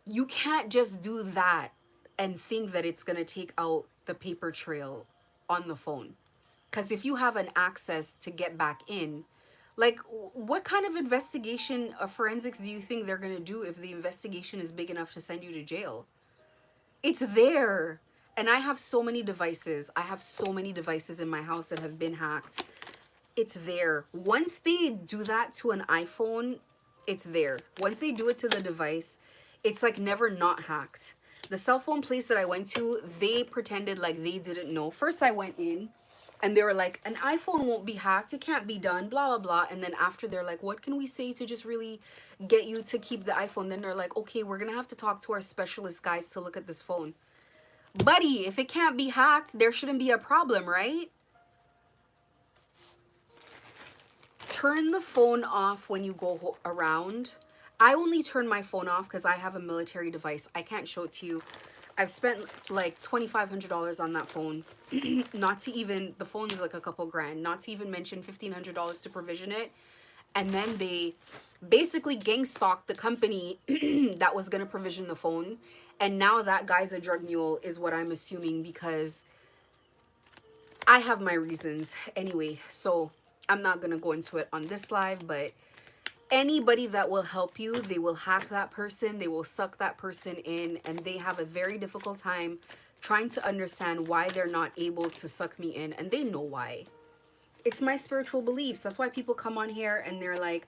do that and think that it's going to take out the paper trail on the phone. Because if you have an access to get back in, like what kind of investigation of forensics do you think they're going to do if the investigation is big enough to send you to jail? It's there. And I have so many devices. I have so many devices in my house that have been hacked. It's there. Once they do that to an iPhone, it's there. Once they do it to the device, it's like never not hacked. The cell phone place that I went to, they pretended like they didn't know. First I went in and they were like, an iPhone won't be hacked. It can't be done, blah, blah, blah. And then after they're like, what can we say to just really get you to keep the iPhone? Then they're like, okay, we're going to have to talk to our specialist guys to look at this phone. Buddy, if it can't be hacked, there shouldn't be a problem, right? Turn the phone off when you go around. I only turn my phone off because I have a military device. I can't show it to you. I've spent like $2,500 on that phone. Not to even, the phone is like a couple grand. Not to even mention $1,500 to provision it. And then they basically gang stalked the company that was going to provision the phone. And now that guy's a drug mule is what I'm assuming, because I have my reasons. Anyway, so I'm not going to go into it on this live, but anybody that will help you, they will hack that person, they will suck that person in, and they have a very difficult time trying to understand why they're not able to suck me in, and they know why. It's my spiritual beliefs. That's why people come on here and they're like,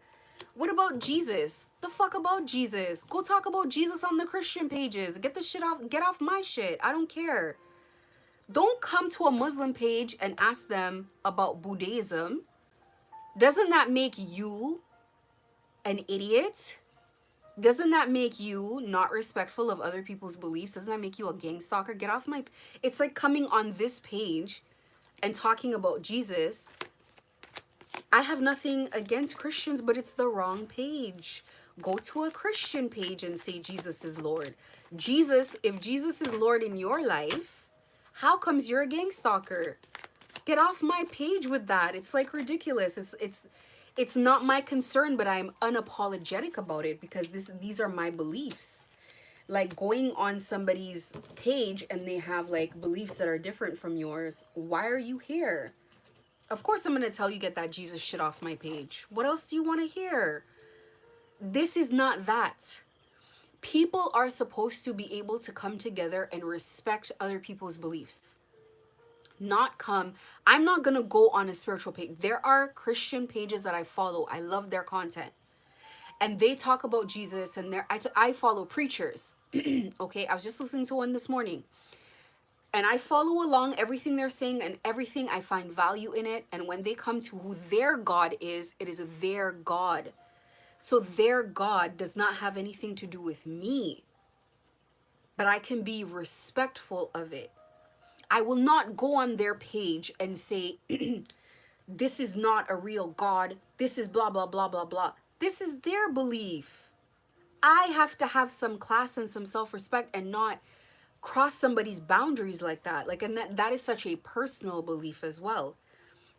what about Jesus? The fuck about Jesus? Go talk about Jesus on the Christian pages. Get the shit off, get off my shit. I don't care. Don't come to a Muslim page and ask them about Buddhism. Doesn't that make you an idiot? Doesn't that make you not respectful of other people's beliefs? Doesn't that make you a gang stalker? Get off my... It's like coming on this page and talking about Jesus. I have nothing against Christians, but it's the wrong page. Go to a Christian page and say Jesus is Lord. Jesus, if Jesus is Lord in your life, how comes you're a gang stalker? Get off my page with that. It's like ridiculous. It's not my concern, but I'm unapologetic about it because these are my beliefs. Like going on somebody's page and they have like beliefs that are different from yours. Why are you here? Of course I'm going to tell you, get that Jesus shit off my page. What else do you want to hear? This is not that. People are supposed to be able to come together and respect other people's beliefs. I'm not going to go on a spiritual page. There are Christian pages that I follow. I love their content. And they talk about Jesus, and I follow preachers. Okay, I was just listening to one this morning. And I follow along everything they're saying, and everything, I find value in it. And when they come to who their God is, it is their God. So their God does not have anything to do with me. But I can be respectful of it. I will not go on their page and say, this is not a real God. This is blah, blah, blah, blah, blah. This is their belief. I have to have some class and some self-respect and not cross somebody's boundaries like that. Like, and that is such a personal belief as well.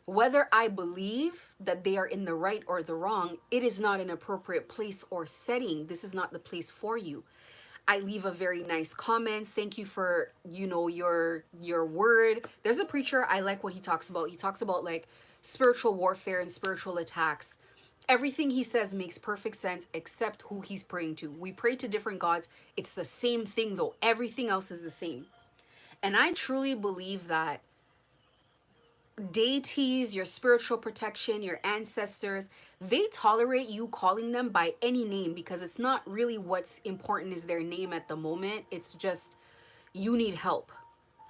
Whether I believe that they are in the right or the wrong, it is not an appropriate place or setting. This is not the place for you. I leave a very nice comment. Thank you for, your word. There's a preacher, I like what he talks about. He talks about like spiritual warfare and spiritual attacks. Everything he says makes perfect sense except who he's praying to. We pray to different gods. It's the same thing though. Everything else is the same. And I truly believe that deities, your spiritual protection, your ancestors, they tolerate you calling them by any name because it's not really what's important is their name at the moment. It's just you need help.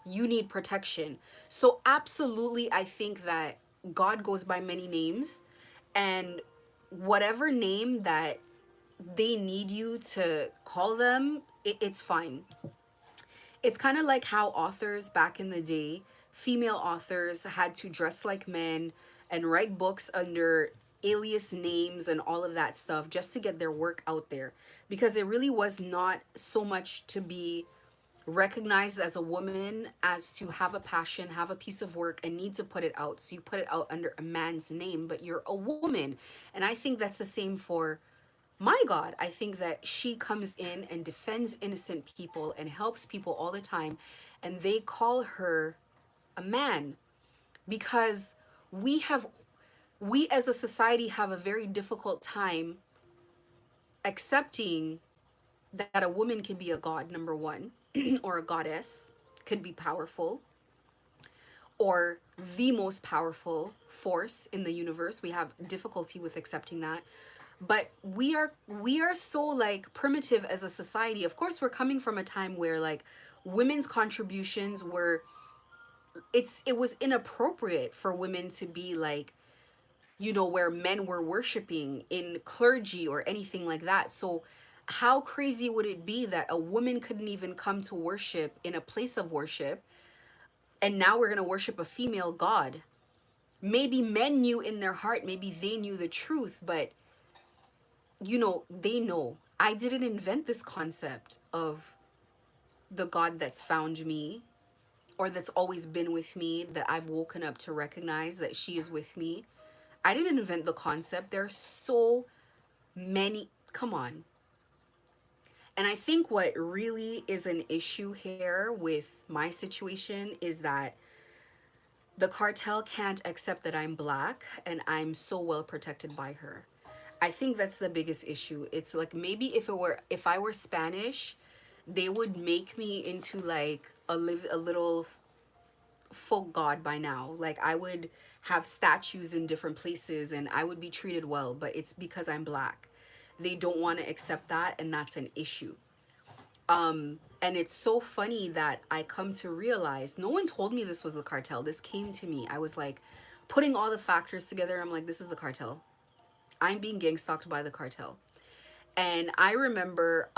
You need protection. So absolutely, I think that God goes by many names, and whatever name that they need you to call them, it's fine. It's kind of like how authors back in the day, female authors had to dress like men and write books under alias names and all of that stuff just to get their work out there, because it really was not so much to be recognized as a woman as to have a passion, have a piece of work, and need to put it out. So you put it out under a man's name, but you're a woman. And I think that's the same for my God. I think that she comes in and defends innocent people and helps people all the time. And they call her a man because we have, we as a society have a very difficult time accepting that a woman can be a god, number one, or a goddess, could be powerful, or the most powerful force in the universe. We have difficulty with accepting that. But we are so like primitive as a society. Of course, we're coming from a time where like women's contributions were, it was inappropriate for women to be like, where men were worshiping in clergy or anything like that. So how crazy would it be that a woman couldn't even come to worship in a place of worship, and now we're going to worship a female god? Maybe men knew in their heart, maybe they knew the truth, but they know. I didn't invent this concept of the God that's found me or that's always been with me, that I've woken up to recognize that she is with me. I didn't invent the concept. There are so many. Come on. And I think what really is an issue here with my situation is that the cartel can't accept that I'm black and I'm so well protected by her. I think that's the biggest issue. It's like maybe if I were Spanish, they would make me into like a little folk god by now. Like I would have statues in different places and I would be treated well, but it's because I'm black. They don't want to accept that, and that's an issue. And it's so funny that I come to realize no one told me this was the cartel. This came to me. I was like putting all the factors together. I'm like, this is the cartel. I'm being gang stalked by the cartel. And I remember,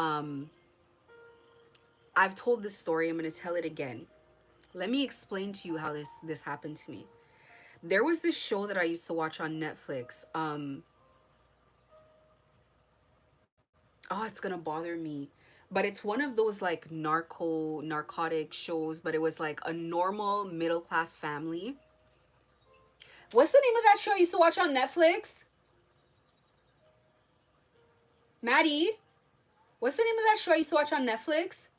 I've told this story. I'm going to tell it again. Let me explain to you how this happened to me. There was this show that I used to watch on Netflix. Oh, it's going to bother me. But it's one of those like narcotic shows, but it was like a normal middle class family. What's the name of that show I used to watch on Netflix? Maddie, what's the name of that show I used to watch on Netflix?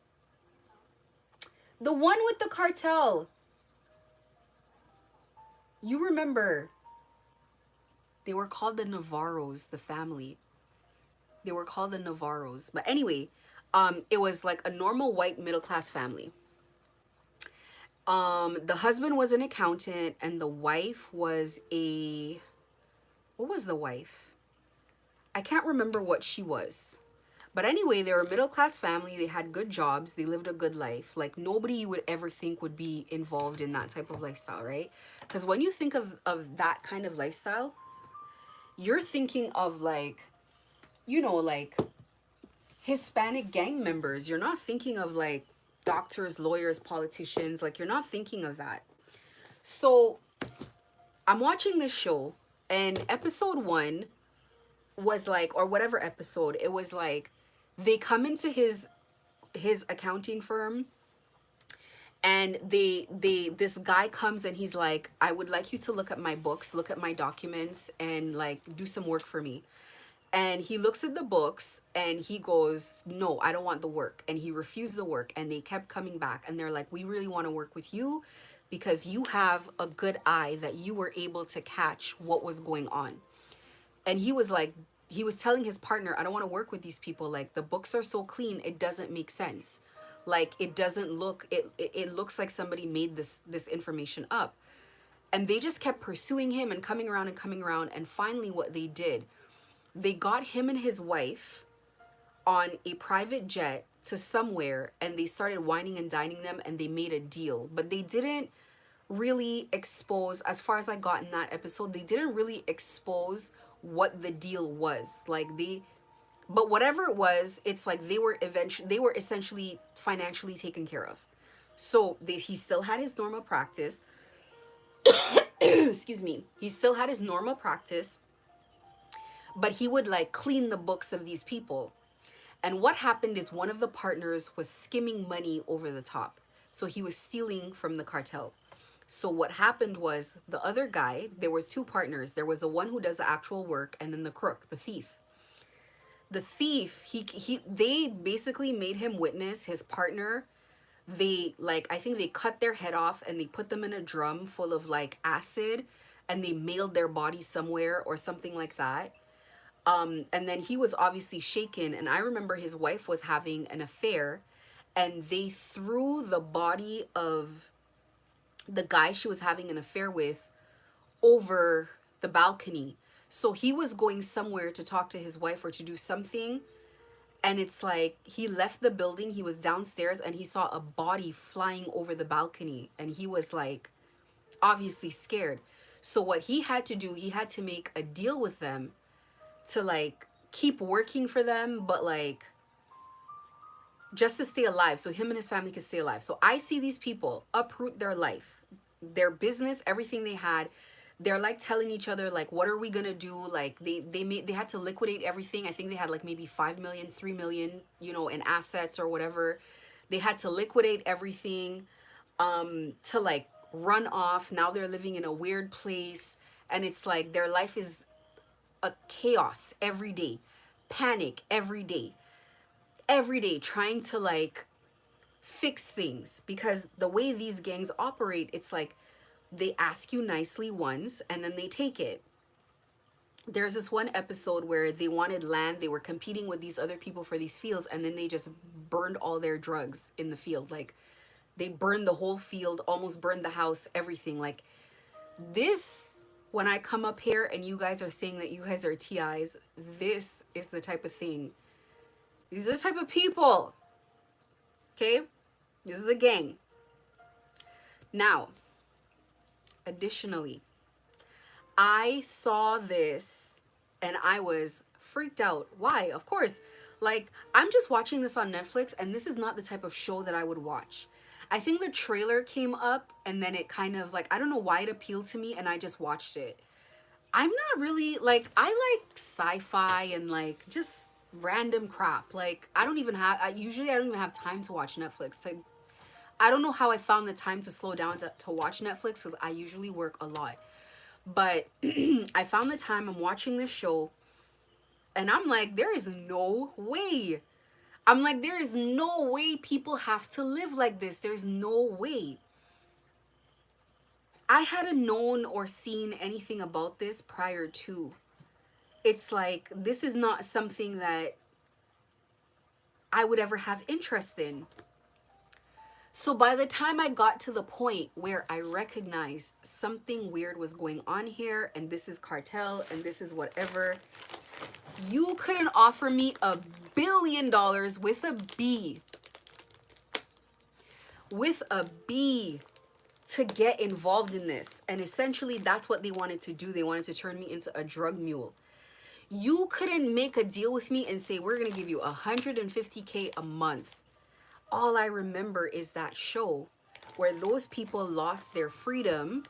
The one with the cartel. You remember. They were called the Navarros, the family. They were called the Navarros. But anyway, it was like a normal white middle class family. The husband was an accountant and the wife was what was the wife? I can't remember what she was. But anyway, they were a middle class family. They had good jobs. They lived a good life. Like nobody you would ever think would be involved in that type of lifestyle, right? Because when you think of that kind of lifestyle, you're thinking of like, like Hispanic gang members. You're not thinking of like doctors, lawyers, politicians. Like, you're not thinking of that. So I'm watching this show, and episode 1 was like, or whatever episode, it was like they come into his accounting firm, and they this guy comes and he's like, I would like you to look at my books, look at my documents, and like do some work for me. And he looks at the books and he goes, no, I don't want the work. And he refused the work, and they kept coming back, and they're like, we really want to work with you because you have a good eye that you were able to catch what was going on. And he was like, he was telling his partner, I don't want to work with these people. Like, the books are so clean, it doesn't make sense. Like, it doesn't look, it looks like somebody made this information up. And they just kept pursuing him and coming around and coming around. And finally what they did, they got him and his wife on a private jet to somewhere, and they started wining and dining them, and they made a deal. But they didn't really expose, as far as I got in that episode, they didn't really expose what the deal was. Like, but whatever it was, it's like they were essentially financially taken care of. So he still had his normal practice. Excuse me. He still had his normal practice, but he would like clean the books of these people. And what happened is one of the partners was skimming money over the top. So he was stealing from the cartel. So what happened was, the other guy, there was 2 partners. There was the one who does the actual work, and then the crook, the thief. The thief, they basically made him witness his partner. They, like, I think they cut their head off and they put them in a drum full of like acid, and they mailed their body somewhere or something like that. And then he was obviously shaken, and I remember his wife was having an affair, and they threw the body of the guy she was having an affair with over the balcony. So he was going somewhere to talk to his wife or to do something, and it's like he left the building, he was downstairs, and he saw a body flying over the balcony, and he was like obviously scared. So what he had to do, he had to make a deal with them to like keep working for them, but like just to stay alive, so him and his family could stay alive. So I see these people uproot their life, their business, everything they had. They're like telling each other like, what are we gonna do? Like they had to liquidate everything. I think they had like maybe 5 million, 3 million, you know, in assets or whatever. They had to liquidate everything to like run off. Now they're living in a weird place, and it's like their life is a chaos every day, panic every day, trying to like fix things, because the way these gangs operate, it's like they ask you nicely once and then they take it. There's this one episode where they wanted land, they were competing with these other people for these fields, and then they just burned all their drugs in the field. Like, they burned the whole field, almost burned the house, everything. Like, this, when I come up here and you guys are saying that you guys are TIs, this is the type of thing. These are the type of people. Okay? This is a gang. Now, additionally, I saw this and I was freaked out. Why? Of course, like, I'm just watching this on Netflix, and this is not the type of show that I would watch. I think the trailer came up, and then it kind of like, I don't know why it appealed to me, and I just watched it. I'm not really like, I like sci-fi and like just random crap. Like, I don't even have time to watch Netflix. So I don't know how I found the time to slow down to watch Netflix, because I usually work a lot. But I found the time, I'm watching this show, and I'm like, there is no way. I'm like, there is no way people have to live like this. There's no way. I hadn't known or seen anything about this prior to. It's like, this is not something that I would ever have interest in. So by the time I got to the point where I recognized something weird was going on here, and this is cartel, and this is whatever, you couldn't offer me $1 billion with a B. With a B. To get involved in this. And essentially that's what they wanted to do. They wanted to turn me into a drug mule. You couldn't make a deal with me and say, we're gonna give you $150K a month. all I remember is that show where those people lost their freedom.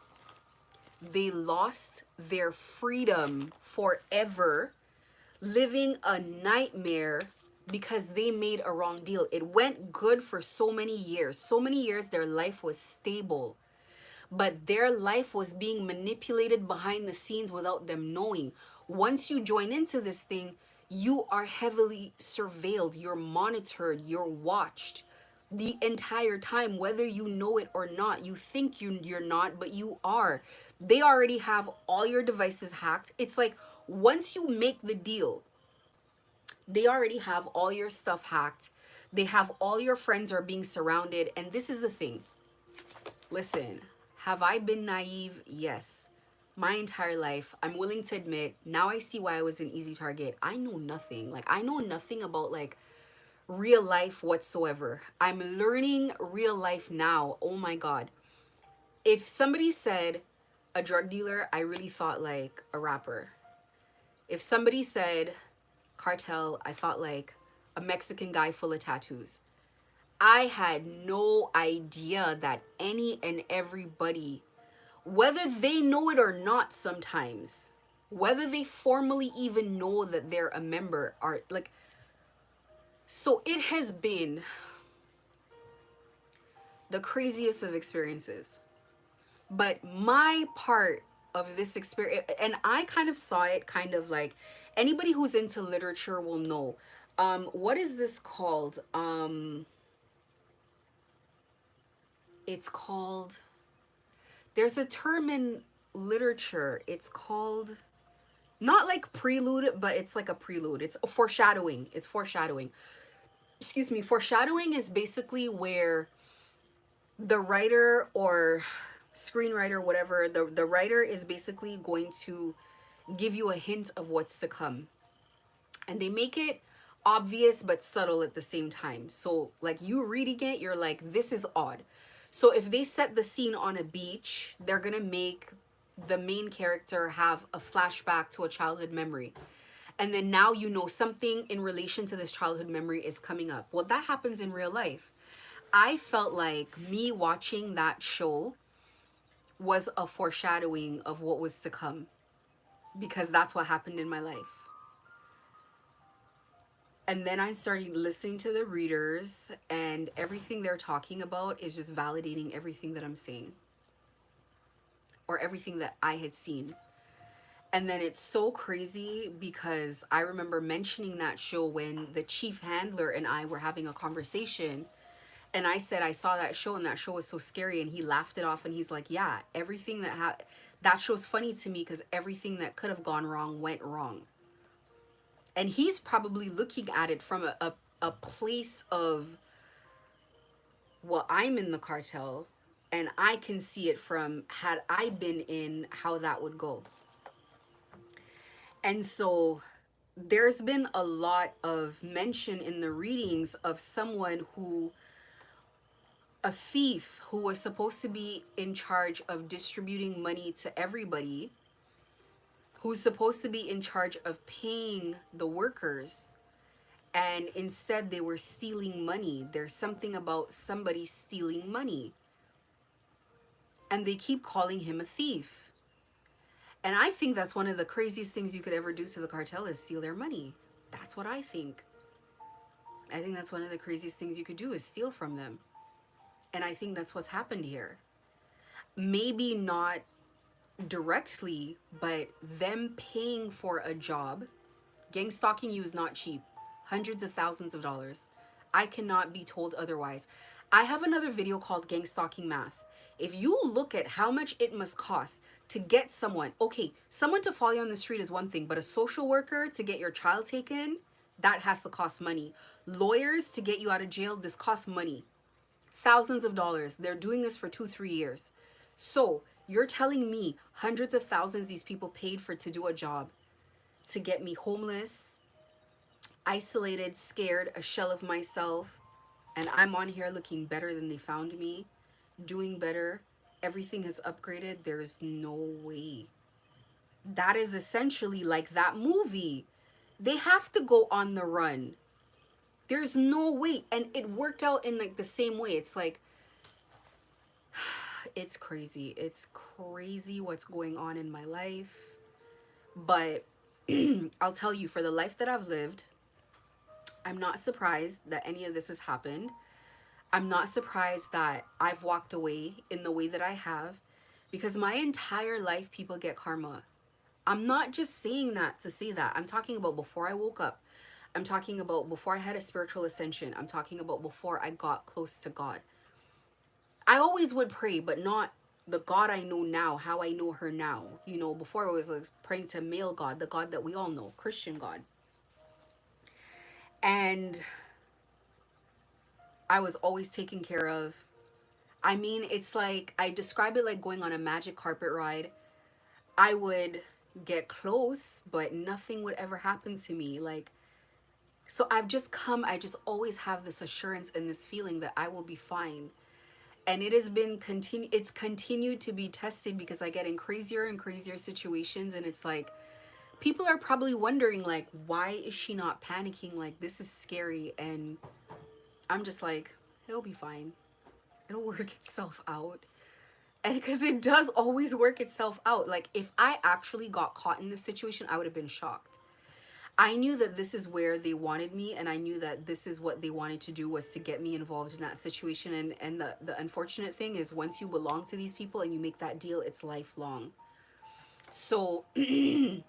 They lost their freedom forever, living a nightmare because they made a wrong deal. It went good for so many years. So many years their life was stable, but their life was being manipulated behind the scenes without them knowing. Once you join into this thing, you are heavily surveilled, you're monitored, you're watched the entire time, whether you know it or not. You think you're not, but you are. They already have all your devices hacked. It's like once you make the deal, they already have all your stuff hacked. They have all your friends are being surrounded. And this is the thing. Listen, have I been naive? Yes. My entire life, I'm willing to admit, now I see why I was an easy target. I know nothing. Like, I know nothing about, like, real life whatsoever. I'm learning real life now. Oh my God. If somebody said a drug dealer, I really thought like a rapper. If somebody said cartel, I thought like a Mexican guy full of tattoos. I had no idea that any and everybody, whether they know it or not sometimes, whether they formally even know that they're a member, are like, so it has been the craziest of experiences. But my part of this experience, and I kind of saw it kind of like, anybody who's into literature will know. What is this called? It's called, there's a term in literature. It's called, not like prelude, but it's like a prelude. It's foreshadowing. It's foreshadowing. Excuse me. Foreshadowing is basically where the writer or screenwriter, whatever, the writer is basically going to give you a hint of what's to come. And they make it obvious but subtle at the same time. So like you reading it, you're like, this is odd. So if they set the scene on a beach, they're gonna make the main character have a flashback to a childhood memory. And then now you know something in relation to this childhood memory is coming up. Well, that happens in real life. I felt like me watching that show was a foreshadowing of what was to come, because that's what happened in my life. And then I started listening to the readers, and everything they're talking about is just validating everything that I'm saying or everything that I had seen. And then it's so crazy because I remember mentioning that show when the chief handler and I were having a conversation. And I said, I saw that show and that show was so scary. And he laughed it off and he's like, yeah, everything that show's funny to me because everything that could have gone wrong went wrong. And he's probably looking at it from a place of, well, I'm in the cartel and I can see it from, had I been in, how that would go. And so there's been a lot of mention in the readings of someone who, a thief who was supposed to be in charge of distributing money to everybody, who's supposed to be in charge of paying the workers, and instead they were stealing money. There's something about somebody stealing money, and they keep calling him a thief. And I think that's one of the craziest things you could ever do to the cartel is steal their money. That's what I think. I think that's one of the craziest things you could do is steal from them. And I think that's what's happened here. Maybe not directly, but them paying for a job. Gang stalking you is not cheap. Hundreds of thousands of dollars. I cannot be told otherwise. I have another video called Gang Stalking Math. If you look at how much it must cost to get someone, okay, someone to follow you on the street is one thing, but a social worker to get your child taken, that has to cost money. Lawyers to get you out of jail, this costs money. Thousands of dollars. They're doing this for 2-3 years. So you're telling me hundreds of thousands these people paid for to do a job to get me homeless, isolated, scared, a shell of myself, and I'm on here looking better than they found me, doing better. Everything has upgraded. There's no way. That is essentially like that movie. They have to go on the run. There's no way. And it worked out in like the same way. It's like, it's crazy. It's crazy what's going on in my life. But I'll tell you, for the life that I've lived, I'm not surprised that any of this has happened. I'm not surprised that I've walked away in the way that I have, because my entire life people get karma. I'm not just saying that to say that. I'm talking about before I woke up. I'm talking about before I had a spiritual ascension. I'm talking about before I got close to God. I always would pray, but not the God I know now, how I know her now. You know, before I was like praying to male God, the God that we all know, Christian God. And I was always taken care of. I mean, it's like, I describe it like going on a magic carpet ride. I would get close, but nothing would ever happen to me. Like, so I just always have this assurance and this feeling that I will be fine. And it has been it's continued to be tested, because I get in crazier and crazier situations. And it's like, people are probably wondering, like, why is she not panicking? Like, this is scary. And I'm just like, it'll be fine. It'll work itself out. And because it does always work itself out. Like, if I actually got caught in this situation, I would have been shocked. I knew that this is where they wanted me, and I knew that this is what they wanted to do, was to get me involved in that situation. And the unfortunate thing is, once you belong to these people and you make that deal, it's lifelong. So it's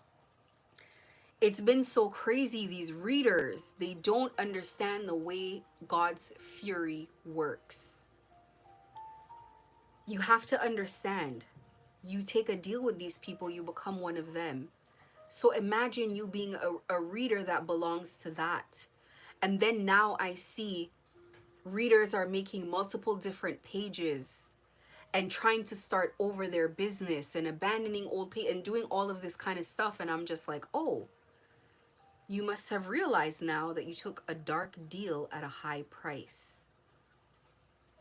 been so crazy. These readers, they don't understand the way God's fury works. You have to understand. You take a deal with these people, you become one of them. So imagine you being a reader that belongs to that. And then now I see readers are making multiple different pages and trying to start over their business and abandoning old page and doing all of this kind of stuff. And I'm just like, oh, you must have realized now that you took a dark deal at a high price.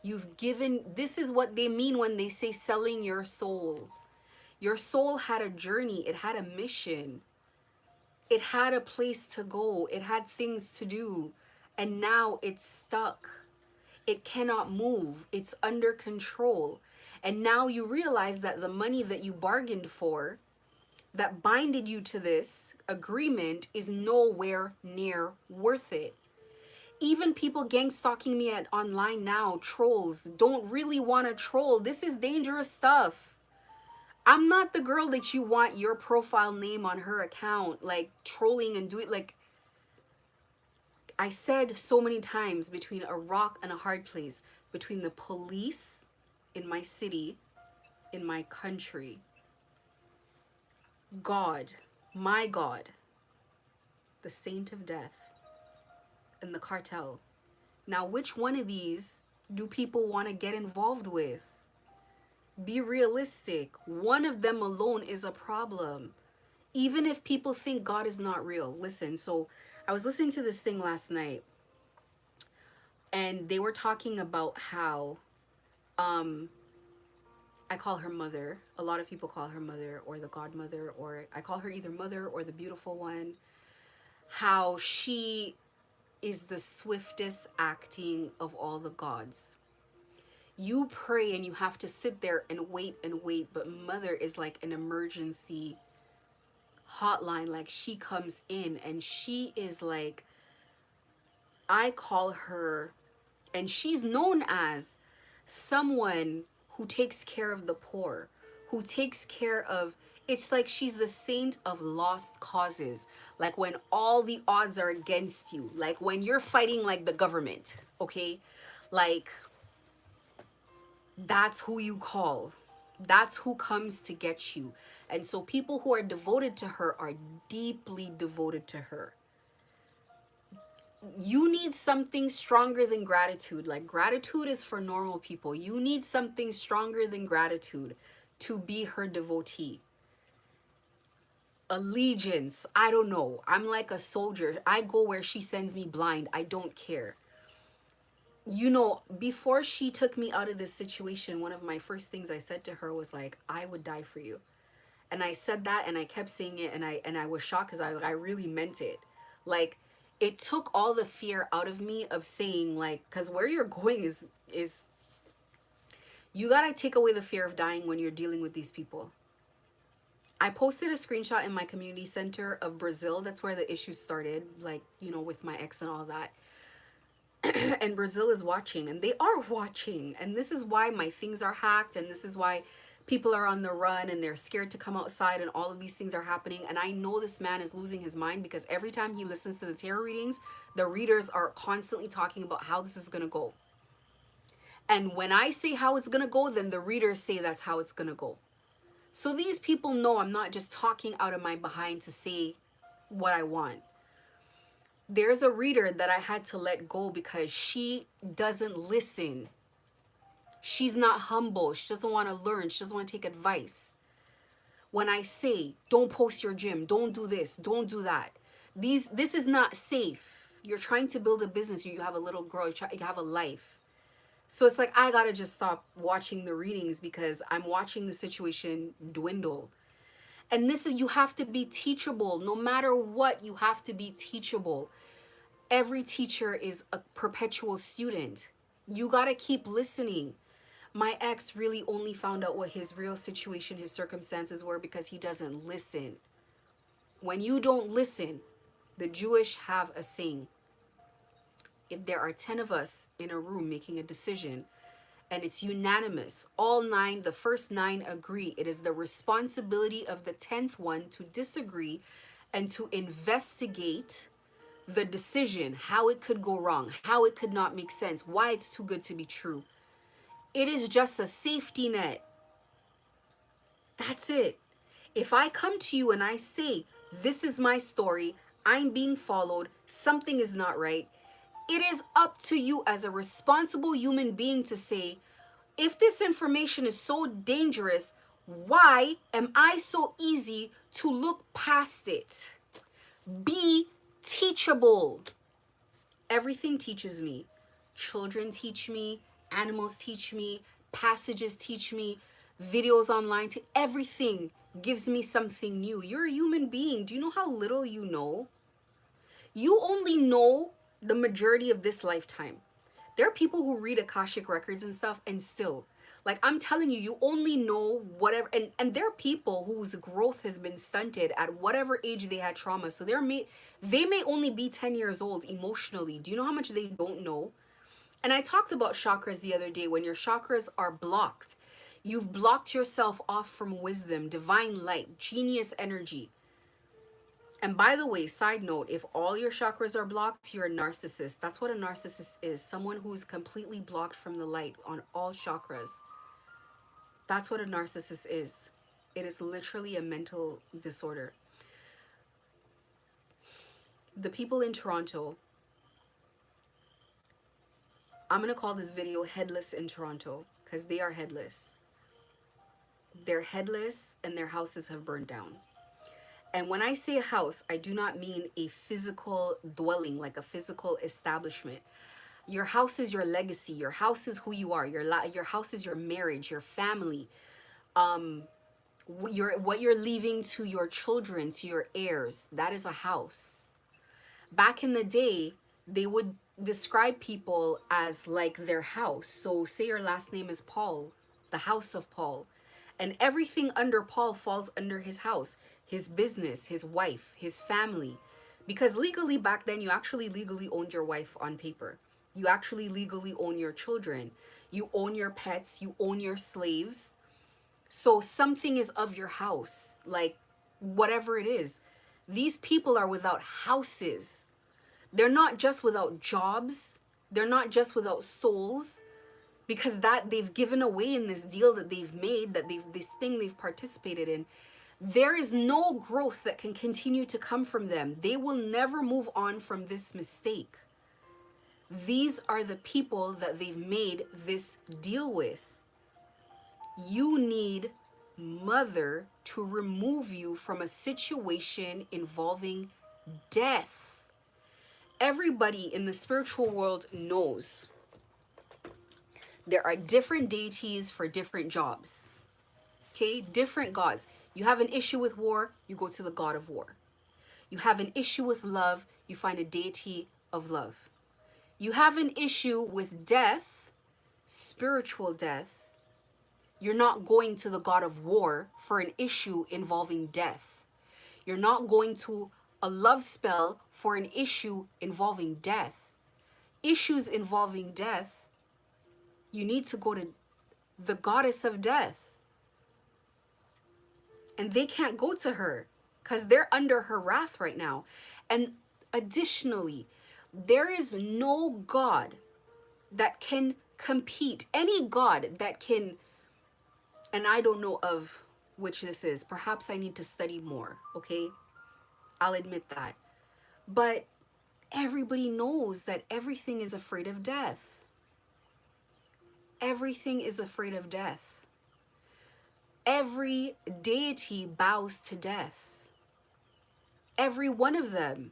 You've given, this is what they mean when they say selling your soul. Your soul had a journey, it had a mission. It had a place to go. It had things to do. And now it's stuck. It cannot move. It's under control. And now you realize that the money that you bargained for, that binded you to this agreement, is nowhere near worth it. Even people gang stalking me at online now, trolls, don't really want to troll. This is dangerous stuff. I'm not the girl that you want your profile name on her account, like trolling and do it. Like I said so many times, between a rock and a hard place, between the police in my city, in my country, God, my God, the saint of death, and the cartel. Now, which one of these do people want to get involved with? Be realistic. One of them alone is a problem. Even if people think God is not real. Listen, so I was listening to this thing last night, and they were talking about how I call her mother. A lot of people call her mother, or the godmother, or I call her either mother or the beautiful one. How she is the swiftest acting of all the gods. You pray and you have to sit there and wait, but mother is like an emergency hotline. Like, she comes in and she is like, I call her, and she's known as someone who takes care of the poor, who takes care of, it's like she's the saint of lost causes. Like, when all the odds are against you, like when you're fighting like the government, okay? Like, that's who you call. That's who comes to get you. And so people who are devoted to her are deeply devoted to her. You need something stronger than gratitude. Like, gratitude is for normal people. You need something stronger than gratitude to be her devotee. Allegiance, I don't know. I'm like a soldier. I go where she sends me blind. I don't care. You know, before she took me out of this situation, one of my first things I said to her was like, I would die for you. And I said that, and I kept saying it, and I was shocked, because I really meant it. Like, it took all the fear out of me of saying, like, because where you're going is you gotta take away the fear of dying when you're dealing with these people. I posted a screenshot in my community center of Brazil. That's where the issue started, like, you know, with my ex and all that. And Brazil is watching, and they are watching. And this is why my things are hacked, and this is why people are on the run and they're scared to come outside, and all of these things are happening. And I know this man is losing his mind because every time he listens to the tarot readings, the readers are constantly talking about how this is going to go. And when I say how it's going to go, then the readers say that's how it's going to go. So these people know I'm not just talking out of my behind to say what I want. There's a reader that I had to let go because she doesn't listen. She's not humble. She doesn't want to learn. She doesn't want to take advice. When I say, don't post your gym, don't do this, don't do that. This is not safe. You're trying to build a business. You have a little girl, you have a life. So it's like, I gotta just stop watching the readings because I'm watching the situation dwindle. And this is, you have to be teachable. No matter what, you have to be teachable. Every teacher is a perpetual student. You gotta keep listening. My ex really only found out what his real situation, his circumstances were because he doesn't listen. When you don't listen, the Jewish have a saying. If there are 10 of us in a room making a decision and it's unanimous, all 9, the first 9 agree, it is the responsibility of the 10th one to disagree and to investigate the decision, how it could go wrong, how it could not make sense, why it's too good to be true. It is just a safety net. That's it. If I come to you and I say, this is my story, I'm being followed, something is not right, it is up to you as a responsible human being to say, if this information is so dangerous, why am I so easy to look past it? Be teachable. Everything teaches me. Children teach me, animals teach me, passages teach me, videos online, everything gives me something new. You're a human being. Do you know how little you know? You only know the majority of this lifetime. There are people who read Akashic records and stuff and still, like, I'm telling you, you only know whatever, and there are people whose growth has been stunted at whatever age they had trauma. So they may only be 10 years old emotionally. Do you know how much they don't know? And I talked about chakras the other day. When your chakras are blocked, you've blocked yourself off from wisdom, divine light, genius energy. And by the way, side note, if all your chakras are blocked, you're a narcissist. That's what a narcissist is. Someone who's completely blocked from the light on all chakras. That's what a narcissist is. It is literally a mental disorder. The people in Toronto, I'm going to call this video Headless in Toronto because they are headless. They're headless and their houses have burned down. And when I say a house, I do not mean a physical dwelling, like a physical establishment. Your house is your legacy. Your house is who you are. Your house is your marriage, your family, what you're leaving to your children, to your heirs. That is a house. Back in the day, they would describe people as like their house. So say your last name is Paul, the house of Paul. And everything under Paul falls under his house, his business, his wife, his family. Because legally back then, you actually legally owned your wife on paper. You actually legally own your children. You own your pets. You own your slaves. So something is of your house, like whatever it is. These people are without houses. They're not just without jobs. They're not just without souls. Because that they've given away in this deal that they've made, this thing they've participated in. There is no growth that can continue to come from them. They will never move on from this mistake. These are the people that they've made this deal with. You need Mother to remove you from a situation involving death. Everybody in the spiritual world knows there are different deities for different jobs. Okay, different gods. You have an issue with war, you go to the god of war. You have an issue with love, you find a deity of love. You have an issue with death, spiritual death. You're not going to the god of war for an issue involving death. You're not going to a love spell for an issue involving death. Issues involving death, you need to go to the goddess of death. And they can't go to her because they're under her wrath right now. And additionally, there is no god that can compete, any god that can, and I don't know of which this is. Perhaps I need to study more, okay? I'll admit that. But everybody knows that everything is afraid of death. Everything is afraid of death. Every deity bows to death. Every one of them.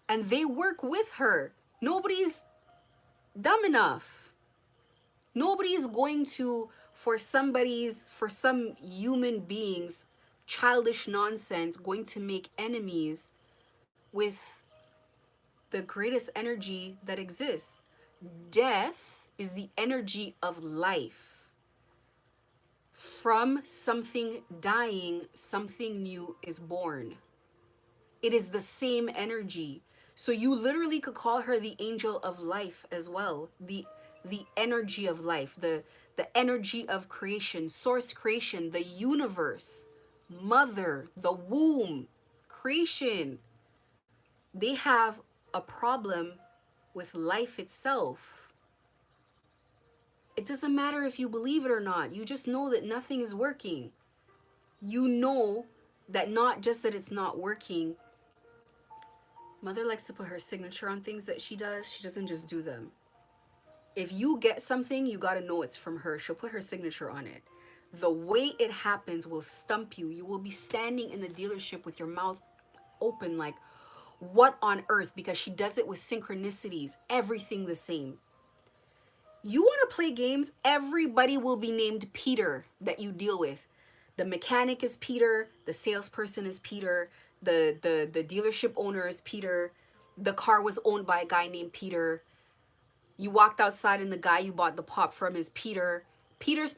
And they work with her. Nobody's dumb enough. Nobody's going to, for some human beings, childish nonsense, going to make enemies with the greatest energy that exists. Death is the energy of life. From something dying, something new is born. It is the same energy. So you literally could call her the angel of life as well. The energy of life, the energy of creation, source creation, the universe, mother, the womb, creation. They have a problem with life itself. It doesn't matter if you believe it or not. You just know that nothing is working. You know that not just that it's not working. Mother likes to put her signature on things that she does. She doesn't just do them. If you get something, you got to know it's from her. She'll put her signature on it. The way it happens will stump you. You will be standing in the dealership with your mouth open like, what on earth? Because she does it with synchronicities. Everything the same. You want to play games? Everybody will be named Peter that you deal with. The mechanic is Peter. The salesperson is Peter. The dealership owner is Peter. The car was owned by a guy named Peter. You walked outside and the guy you bought the pop from is Peter. Peters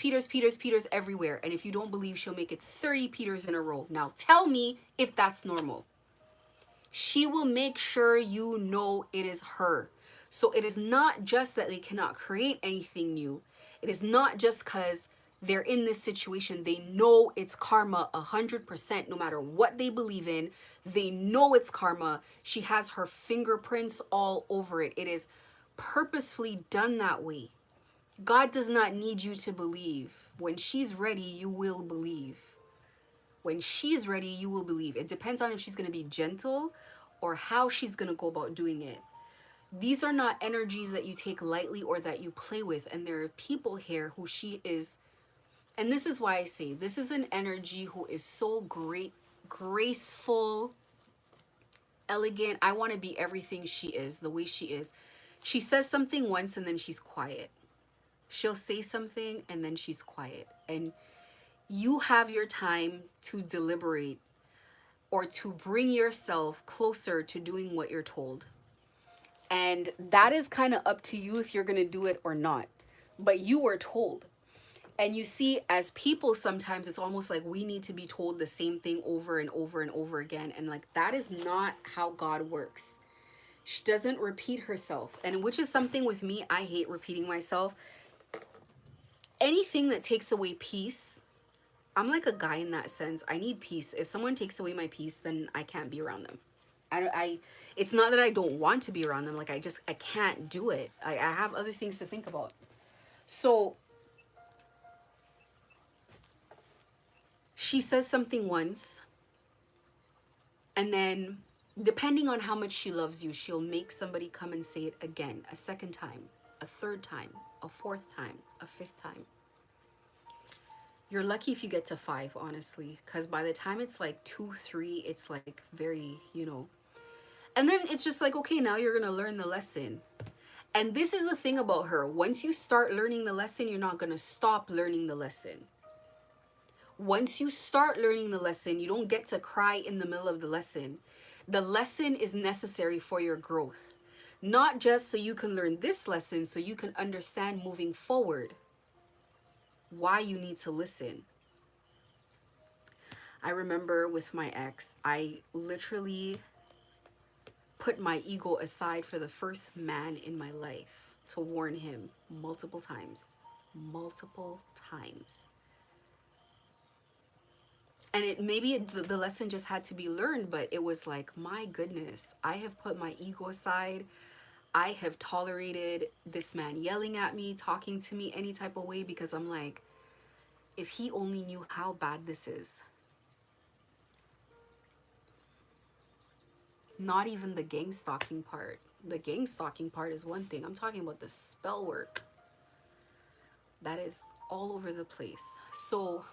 everywhere. And if you don't believe, she'll make it 30 Peters in a row. Now tell me if that's normal. She will make sure you know it is her. So it is not just that they cannot create anything new. It is not just because they're in this situation. They know it's karma 100%, no matter what they believe in. They know it's karma. She has her fingerprints all over it. It is purposefully done that way. God does not need you to believe. When she's ready, you will believe. When she is ready, you will believe. It depends on if she's going to be gentle or how she's going to go about doing it. These are not energies that you take lightly or that you play with. And there are people here who she is, and this is why I say this is an energy who is so great, graceful, elegant. I want to be everything she is, the way she is. She says something once and then she's quiet. She'll say something and then she's quiet. And you have your time to deliberate or to bring yourself closer to doing what you're told. And that is kind of up to you if you're going to do it or not. But you were told. And you see, as people, sometimes it's almost like we need to be told the same thing over and over and over again. And like, that is not how God works. She doesn't repeat herself. And which is something with me, I hate repeating myself. Anything that takes away peace, I'm like a guy in that sense. I need peace. If someone takes away my peace, then I can't be around them. It's not that I don't want to be around them. Like, I can't do it. I have other things to think about. So she says something once, and then depending on how much she loves you, she'll make somebody come and say it again, a second time, a third time, a fourth time, a fifth time. You're lucky if you get to 5, honestly, because by the time it's like 2, 3, it's like very, and then it's just like, okay, now you're going to learn the lesson. And this is the thing about her. Once you start learning the lesson, you're not going to stop learning the lesson. Once you start learning the lesson, you don't get to cry in the middle of the lesson. The lesson is necessary for your growth, not just so you can learn this lesson so you can understand moving forward why you need to listen. I remember with my ex, I literally put my ego aside for the first man in my life to warn him multiple times. Multiple times. And the lesson just had to be learned, but it was like, my goodness, I have put my ego aside. I have tolerated this man yelling at me, talking to me any type of way, because I'm like, if he only knew how bad this is. Not even the gang stalking part. The gang stalking part is one thing. I'm talking about the spell work. That is all over the place. So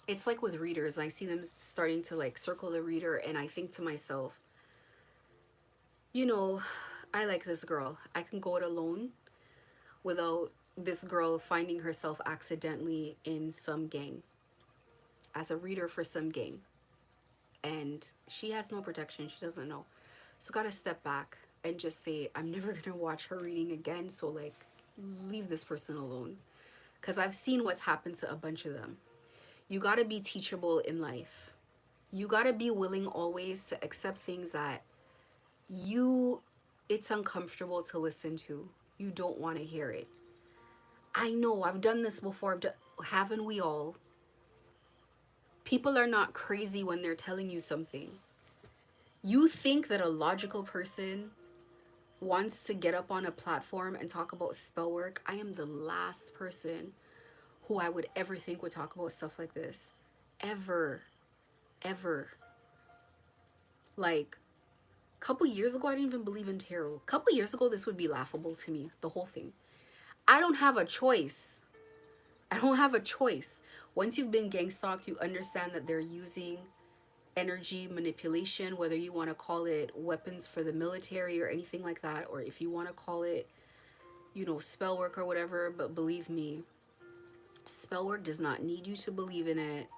it's like with readers, I see them starting to like circle the reader, and I think to myself, you know, I like this girl. I can go it alone without this girl finding herself accidentally in some gang, as a reader for some gang. And she has no protection. She doesn't know. So gotta step back and just say, I'm never gonna watch her reading again. So like, leave this person alone. Because I've seen what's happened to a bunch of them. You gotta be teachable in life. You gotta be willing always to accept things that it's uncomfortable to listen to. You don't want to hear it. I know, I've done this before. Haven't we all? People are not crazy when they're telling you something. You think that a logical person wants to get up on a platform and talk about spell work? I am the last person who I would ever think would talk about stuff like this. Ever. Ever. Like, a couple years ago, I didn't even believe in tarot. A couple years ago, this would be laughable to me, the whole thing. I don't have a choice. I don't have a choice. Once you've been gang stalked, you understand that they're using energy manipulation, whether you want to call it weapons for the military or anything like that, or if you want to call it, you know, spell work or whatever. But believe me, spell work does not need you to believe in it.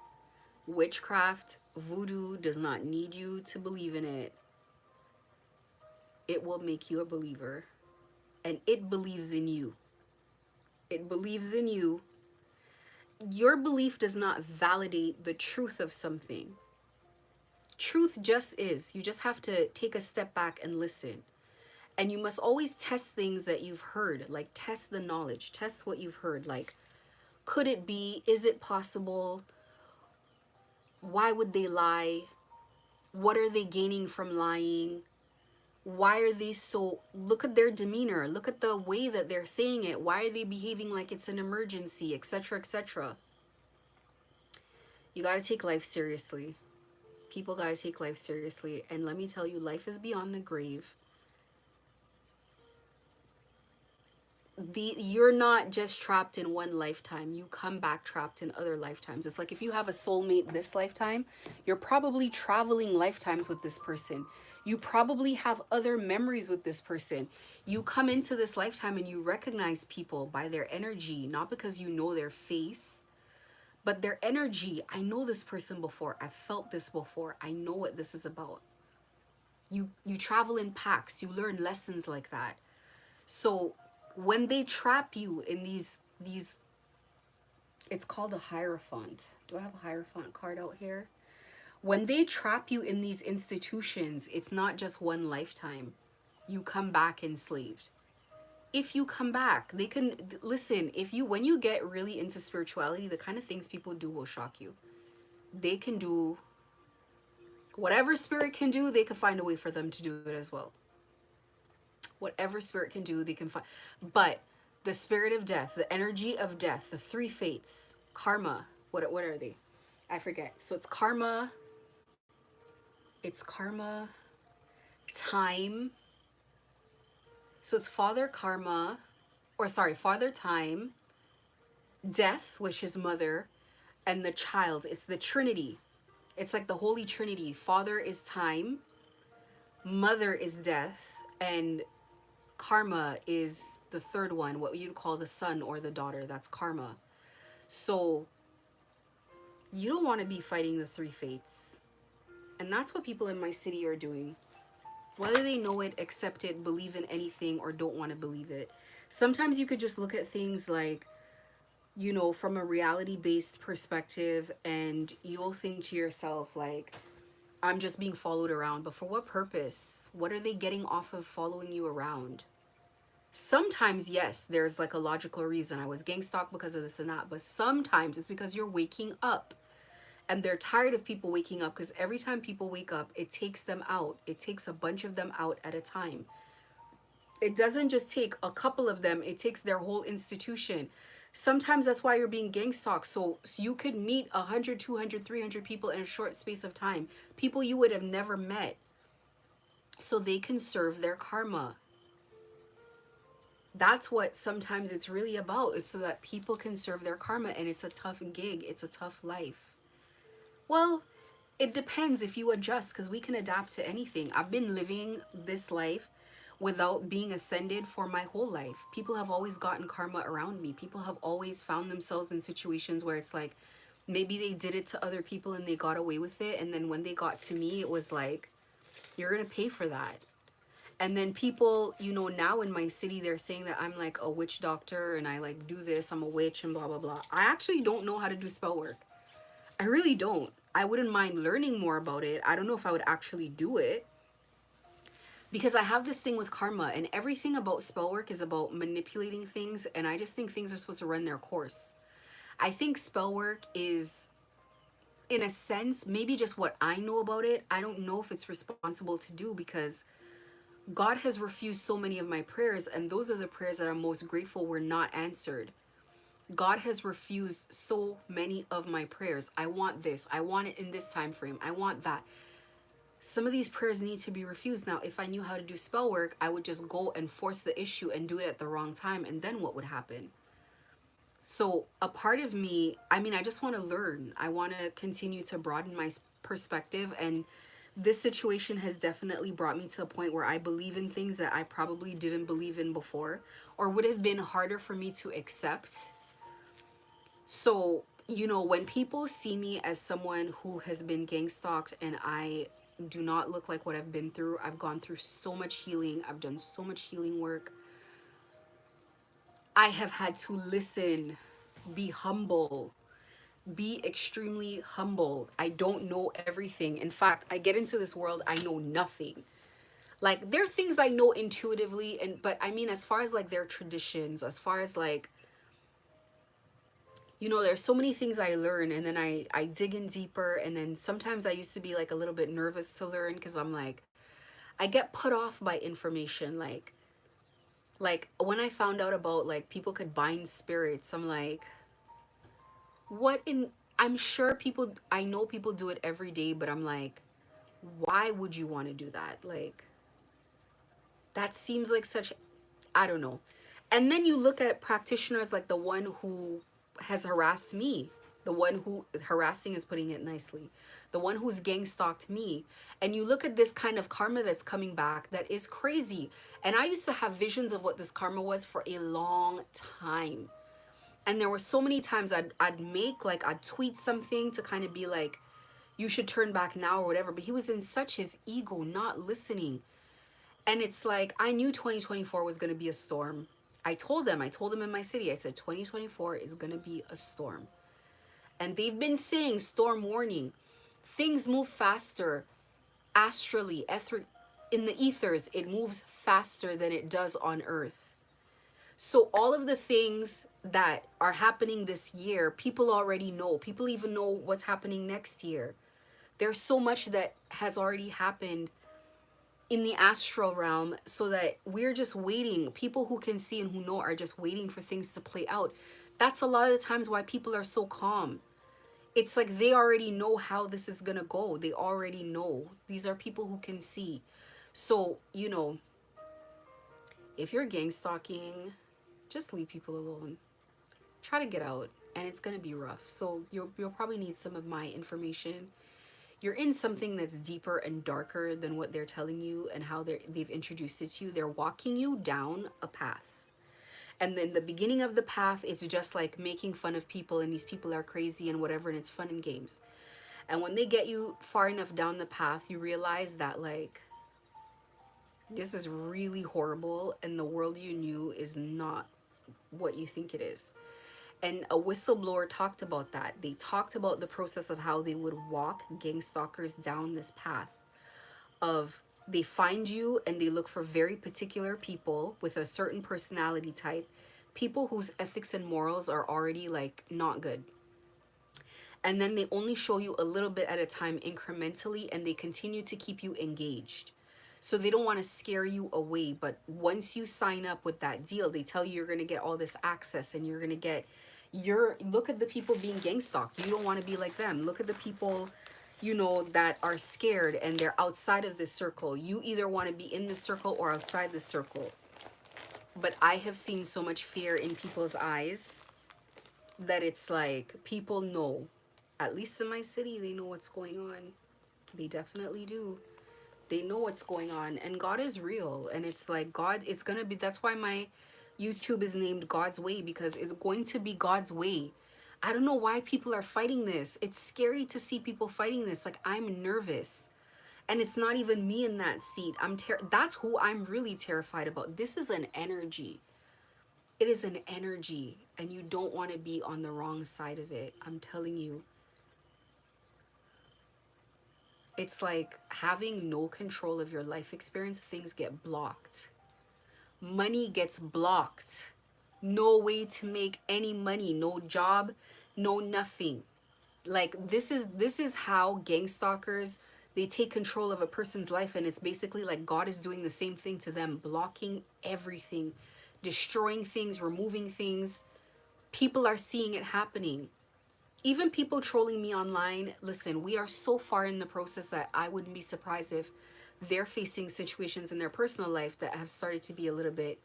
Witchcraft, voodoo does not need you to believe in it. It will make you a believer. And it believes in you. It believes in you. Your belief does not validate the truth of something. Truth just is. You just have to take a step back and listen. And you must always test things that you've heard. Like, test the knowledge. Test what you've heard. Like, could it be? Is it possible? Why would they lie? What are they gaining from lying? Why are they so... Look at their demeanor. Look at the way that they're saying it. Why are they behaving like it's an emergency, etc., etc.? You got to take life seriously. People got to take life seriously. And let me tell you, life is beyond the grave. You're not just trapped in one lifetime. You come back trapped in other lifetimes. It's like if you have a soulmate this lifetime, you're probably traveling lifetimes with this person. You probably have other memories with this person. You come into this lifetime and you recognize people by their energy, not because you know their face, but their energy. I know this person before. I've felt this before. I know what this is about. You travel in packs. You learn lessons like that. So when they trap you in these, it's called a hierophant. Do I have a hierophant card out here? When they trap you in these institutions, it's not just one lifetime. You come back enslaved. If you come back, they can, listen, when you get really into spirituality, the kind of things people do will shock you. They can do whatever spirit can do, they can find a way for them to do it as well. Whatever spirit can do, they can find. But the spirit of death, the energy of death, the three fates, karma, what are they? I forget. So it's karma, time. So it's father karma, father time, death, which is mother, and the child. It's the Trinity. It's like the Holy Trinity. Father is time, mother is death, and karma is the third one, what you'd call the son or the daughter. That's karma. So you don't want to be fighting the three fates And that's what people in my city are doing. Whether they know it, accept it, believe in anything, or don't want to believe it. Sometimes you could just look at things like, from a reality based perspective, and you'll think to yourself, like, I'm just being followed around. But for what purpose? What are they getting off of following you around? Sometimes, yes, there's like a logical reason. I was gang stalked because of this and that. But sometimes it's because you're waking up. And they're tired of people waking up, because every time people wake up, it takes them out. It takes a bunch of them out at a time. It doesn't just take a couple of them, it takes their whole institution. Sometimes that's why you're being gang stalked. So you could meet 100, 200, 300 people in a short space of time, people you would have never met, so they can serve their karma. That's what sometimes it's really about. It's so that people can serve their karma, and it's a tough gig. It's a tough life. Well, it depends if you adjust, because we can adapt to anything. I've been living this life without being ascended for my whole life. People have always gotten karma around me. People have always found themselves in situations where it's like, maybe they did it to other people and they got away with it. And then when they got to me, it was like, you're going to pay for that. And then people, now in my city, they're saying that I'm like a witch doctor and I like do this, I'm a witch and blah, blah, blah. I actually don't know how to do spell work. I really don't. I wouldn't mind learning more about it. I don't know if I would actually do it, because I have this thing with karma, and everything about spell work is about manipulating things. And I just think things are supposed to run their course. I think spell work is, in a sense, maybe just what I know about it. I don't know if it's responsible to do, because God has refused so many of my prayers, and those are the prayers that I'm most grateful were not answered. God has refused so many of my prayers. I want this. I want it in this time frame. I want that. Some of these prayers need to be refused. Now, if I knew how to do spell work, I would just go and force the issue and do it at the wrong time. And then what would happen? So a part of me, I just want to learn. I want to continue to broaden my perspective. And this situation has definitely brought me to a point where I believe in things that I probably didn't believe in before, or would have been harder for me to accept. So, when people see me as someone who has been gang stalked, and I do not look like what I've been through, I've gone through so much healing, I've done so much healing work. I have had to listen, be humble, be extremely humble. I don't know everything. In fact, I get into this world, I know nothing. Like, there are things I know intuitively, but as far as like their traditions, as far as like, there's so many things I learn, and then I dig in deeper. And then sometimes I used to be like a little bit nervous to learn, because I'm like, I get put off by information. Like when I found out about like people could bind spirits, I'm like, what in, I'm sure people, I know people do it every day, but I'm like, why would you want to do that? Like, that seems like such, I don't know. And then you look at practitioners like the one who has harassed me, the one who, harassing is putting it nicely, the one who's gang stalked me. And you look at this kind of karma that's coming back, that is crazy. And I used to have visions of what this karma was for a long time. And there were so many times I'd tweet something to kind of be like, you should turn back now or whatever. But he was in such his ego, not listening. And it's like, I knew 2024 was going to be a storm. I told them in my city, I said, 2024 is going to be a storm. And they've been saying storm warning. Things move faster astrally, in the ethers. It moves faster than it does on Earth. So all of the things that are happening this year, people already know. People even know what's happening next year. There's so much that has already happened in the astral realm, so that we're just waiting. People who can see and who know are just waiting for things to play out. That's a lot of the times why people are so calm. It's like they already know how this is gonna go. They already know. These are people who can see. So, if you're gang stalking, just leave people alone. Try to get out, and it's gonna be rough. So you'll probably need some of my information. You're in something that's deeper and darker than what they're telling you and how they've introduced it to you. They're walking you down a path. And then the beginning of the path, it's just like making fun of people, and these people are crazy and whatever, and it's fun and games. And when they get you far enough down the path, you realize that, like, this is really horrible and the world you knew is not what you think it is. And a whistleblower talked about that. They talked about the process of how they would walk gang stalkers down this path of, they find you and they look for very particular people with a certain personality type, people whose ethics and morals are already like not good. And then they only show you a little bit at a time incrementally, and they continue to keep you engaged. So they don't want to scare you away, but once you sign up with that deal, they tell you you're going to get all this access and you're going to get your, look at the people being gang stalked. You don't want to be like them. Look at the people, you know, that are scared and they're outside of this circle. You either want to be in the circle or outside the circle. But I have seen so much fear in people's eyes that it's like, people know, at least in my city, they know what's going on. They definitely do. They know what's going on, and God is real. And it's like, God, it's gonna be, that's why my YouTube is named God's Way, because it's going to be God's way. I don't know why people are fighting this. It's scary to see people fighting this. Like, I'm nervous. And it's not even me in that seat. That's who I'm really terrified about. This is an energy. It is an energy, and you don't want to be on the wrong side of it. I'm telling you. It's like having no control of your life experience. Things get blocked. Money gets blocked. No way to make any money. No job, no nothing. Like, this is how gang stalkers, they take control of a person's life, and it's basically like God is doing the same thing to them, blocking everything, destroying things, removing things. People are seeing it happening. Even people trolling me online, listen, we are so far in the process that I wouldn't be surprised if they're facing situations in their personal life that have started to be a little bit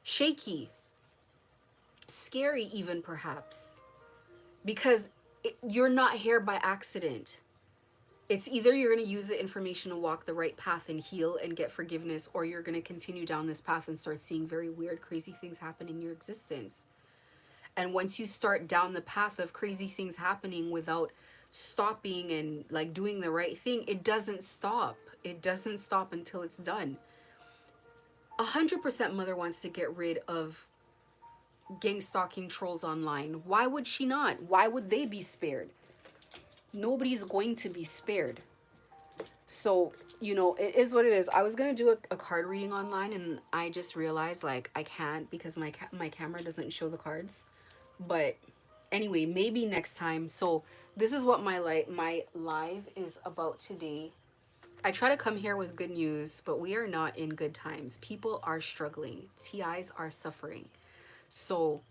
shaky, scary even perhaps, because you're not here by accident. It's either you're going to use the information to walk the right path and heal and get forgiveness, or you're going to continue down this path and start seeing very weird, crazy things happen in your existence. And once you start down the path of crazy things happening without stopping and like doing the right thing, it doesn't stop. It doesn't stop until it's done. 100% mother wants to get rid of gang stalking trolls online. Why would she not? Why would they be spared? Nobody's going to be spared. So, you know, it is what it is. I was going to do a card reading online, and I just realized like I can't because my camera doesn't show the cards. But anyway, maybe next time. So this is what my live is about today. I try to come here with good news, but we are not in good times. People are struggling. TIs are suffering. So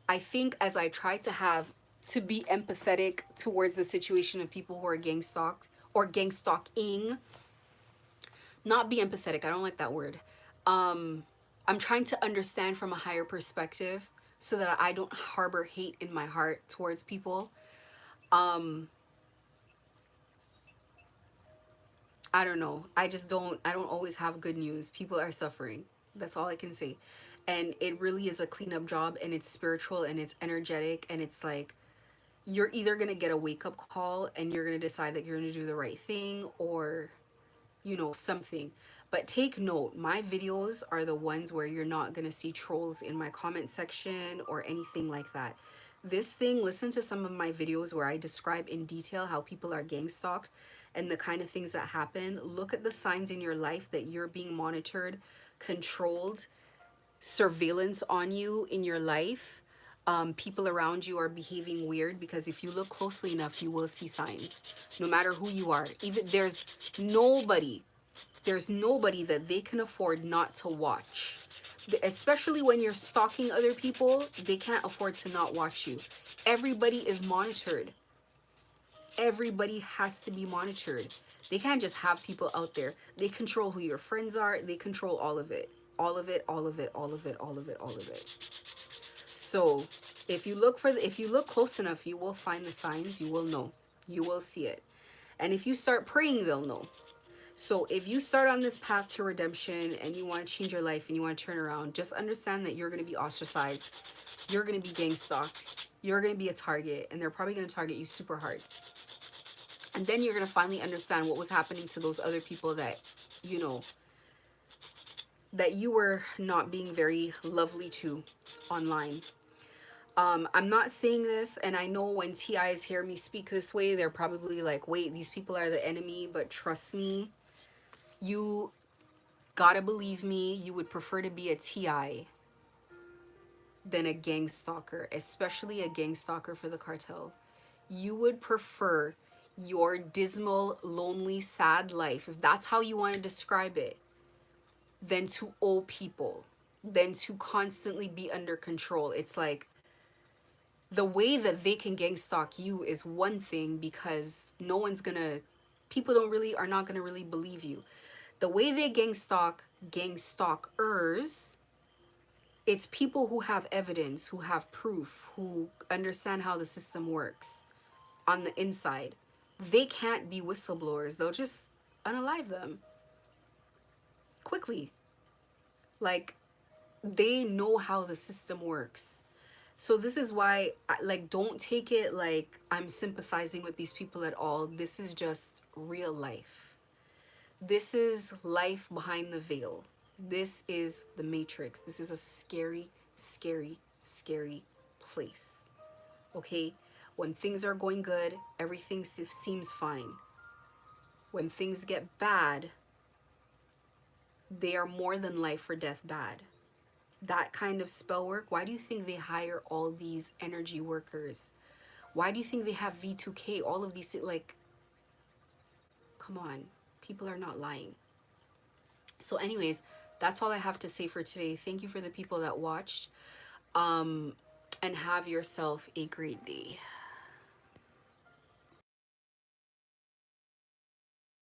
I think as I try to be empathetic towards the situation of people who are gang stalked or gang stalking, not be empathetic, I don't like that word. I'm trying to understand from a higher perspective so that I don't harbor hate in my heart towards people. I don't know. I don't always have good news. People are suffering. That's all I can say. And it really is a cleanup job, and it's spiritual and it's energetic, and it's like you're either going to get a wake-up call and you're going to decide that you're going to do the right thing, or you know, something. But take note, my videos are the ones where you're not going to see trolls in my comment section or anything like that. This thing, listen to some of my videos where I describe in detail how people are gang stalked and the kind of things that happen. Look at the signs in your life that you're being monitored, controlled, surveillance on you in your life. People around you are behaving weird, because if you look closely enough, you will see signs. No matter who you are, even there's nobody that they can afford not to watch. Especially when you're stalking other people, they can't afford to not watch you. Everybody is monitored. Everybody has to be monitored. They can't just have people out there. They control who your friends are. They control all of it. All of it, all of it, all of it, all of it, all of it. So if you look close enough, you will find the signs. You will know. You will see it. And if you start praying, they'll know. So if you start on this path to redemption and you want to change your life and you want to turn around, just understand that you're going to be ostracized. You're going to be gang stalked. You're going to be a target, and they're probably going to target you super hard. And then you're going to finally understand what was happening to those other people that, you know, that you were not being very lovely to online. I'm not saying this, and I know when TIs hear me speak this way, they're probably like, wait, these people are the enemy. But trust me, you gotta believe me, you would prefer to be a TI than a gang stalker, especially a gang stalker for the cartel. You would prefer your dismal, lonely, sad life, if that's how you want to describe it, than to owe people, than to constantly be under control. It's like the way that they can gang stalk you is one thing, because no one's gonna, people don't really, are not gonna really believe you. The way they gang stalkers, it's people who have evidence, who have proof, who understand how the system works on the inside. They can't be whistleblowers. They'll just unalive them quickly. Like, they know how the system works. So this is why, like, don't take it like I'm sympathizing with these people at all. This is just real life. This is life behind the veil. This is the Matrix. This is a scary, scary, scary place. Okay? When things are going good, everything seems fine. When things get bad, they are more than life or death bad. That kind of spell work, why do you think they hire all these energy workers? Why do you think they have V2K, all of these, like, come on, people are not lying. So anyways, that's all I have to say for today. Thank you for the people that watched, and have yourself a great day.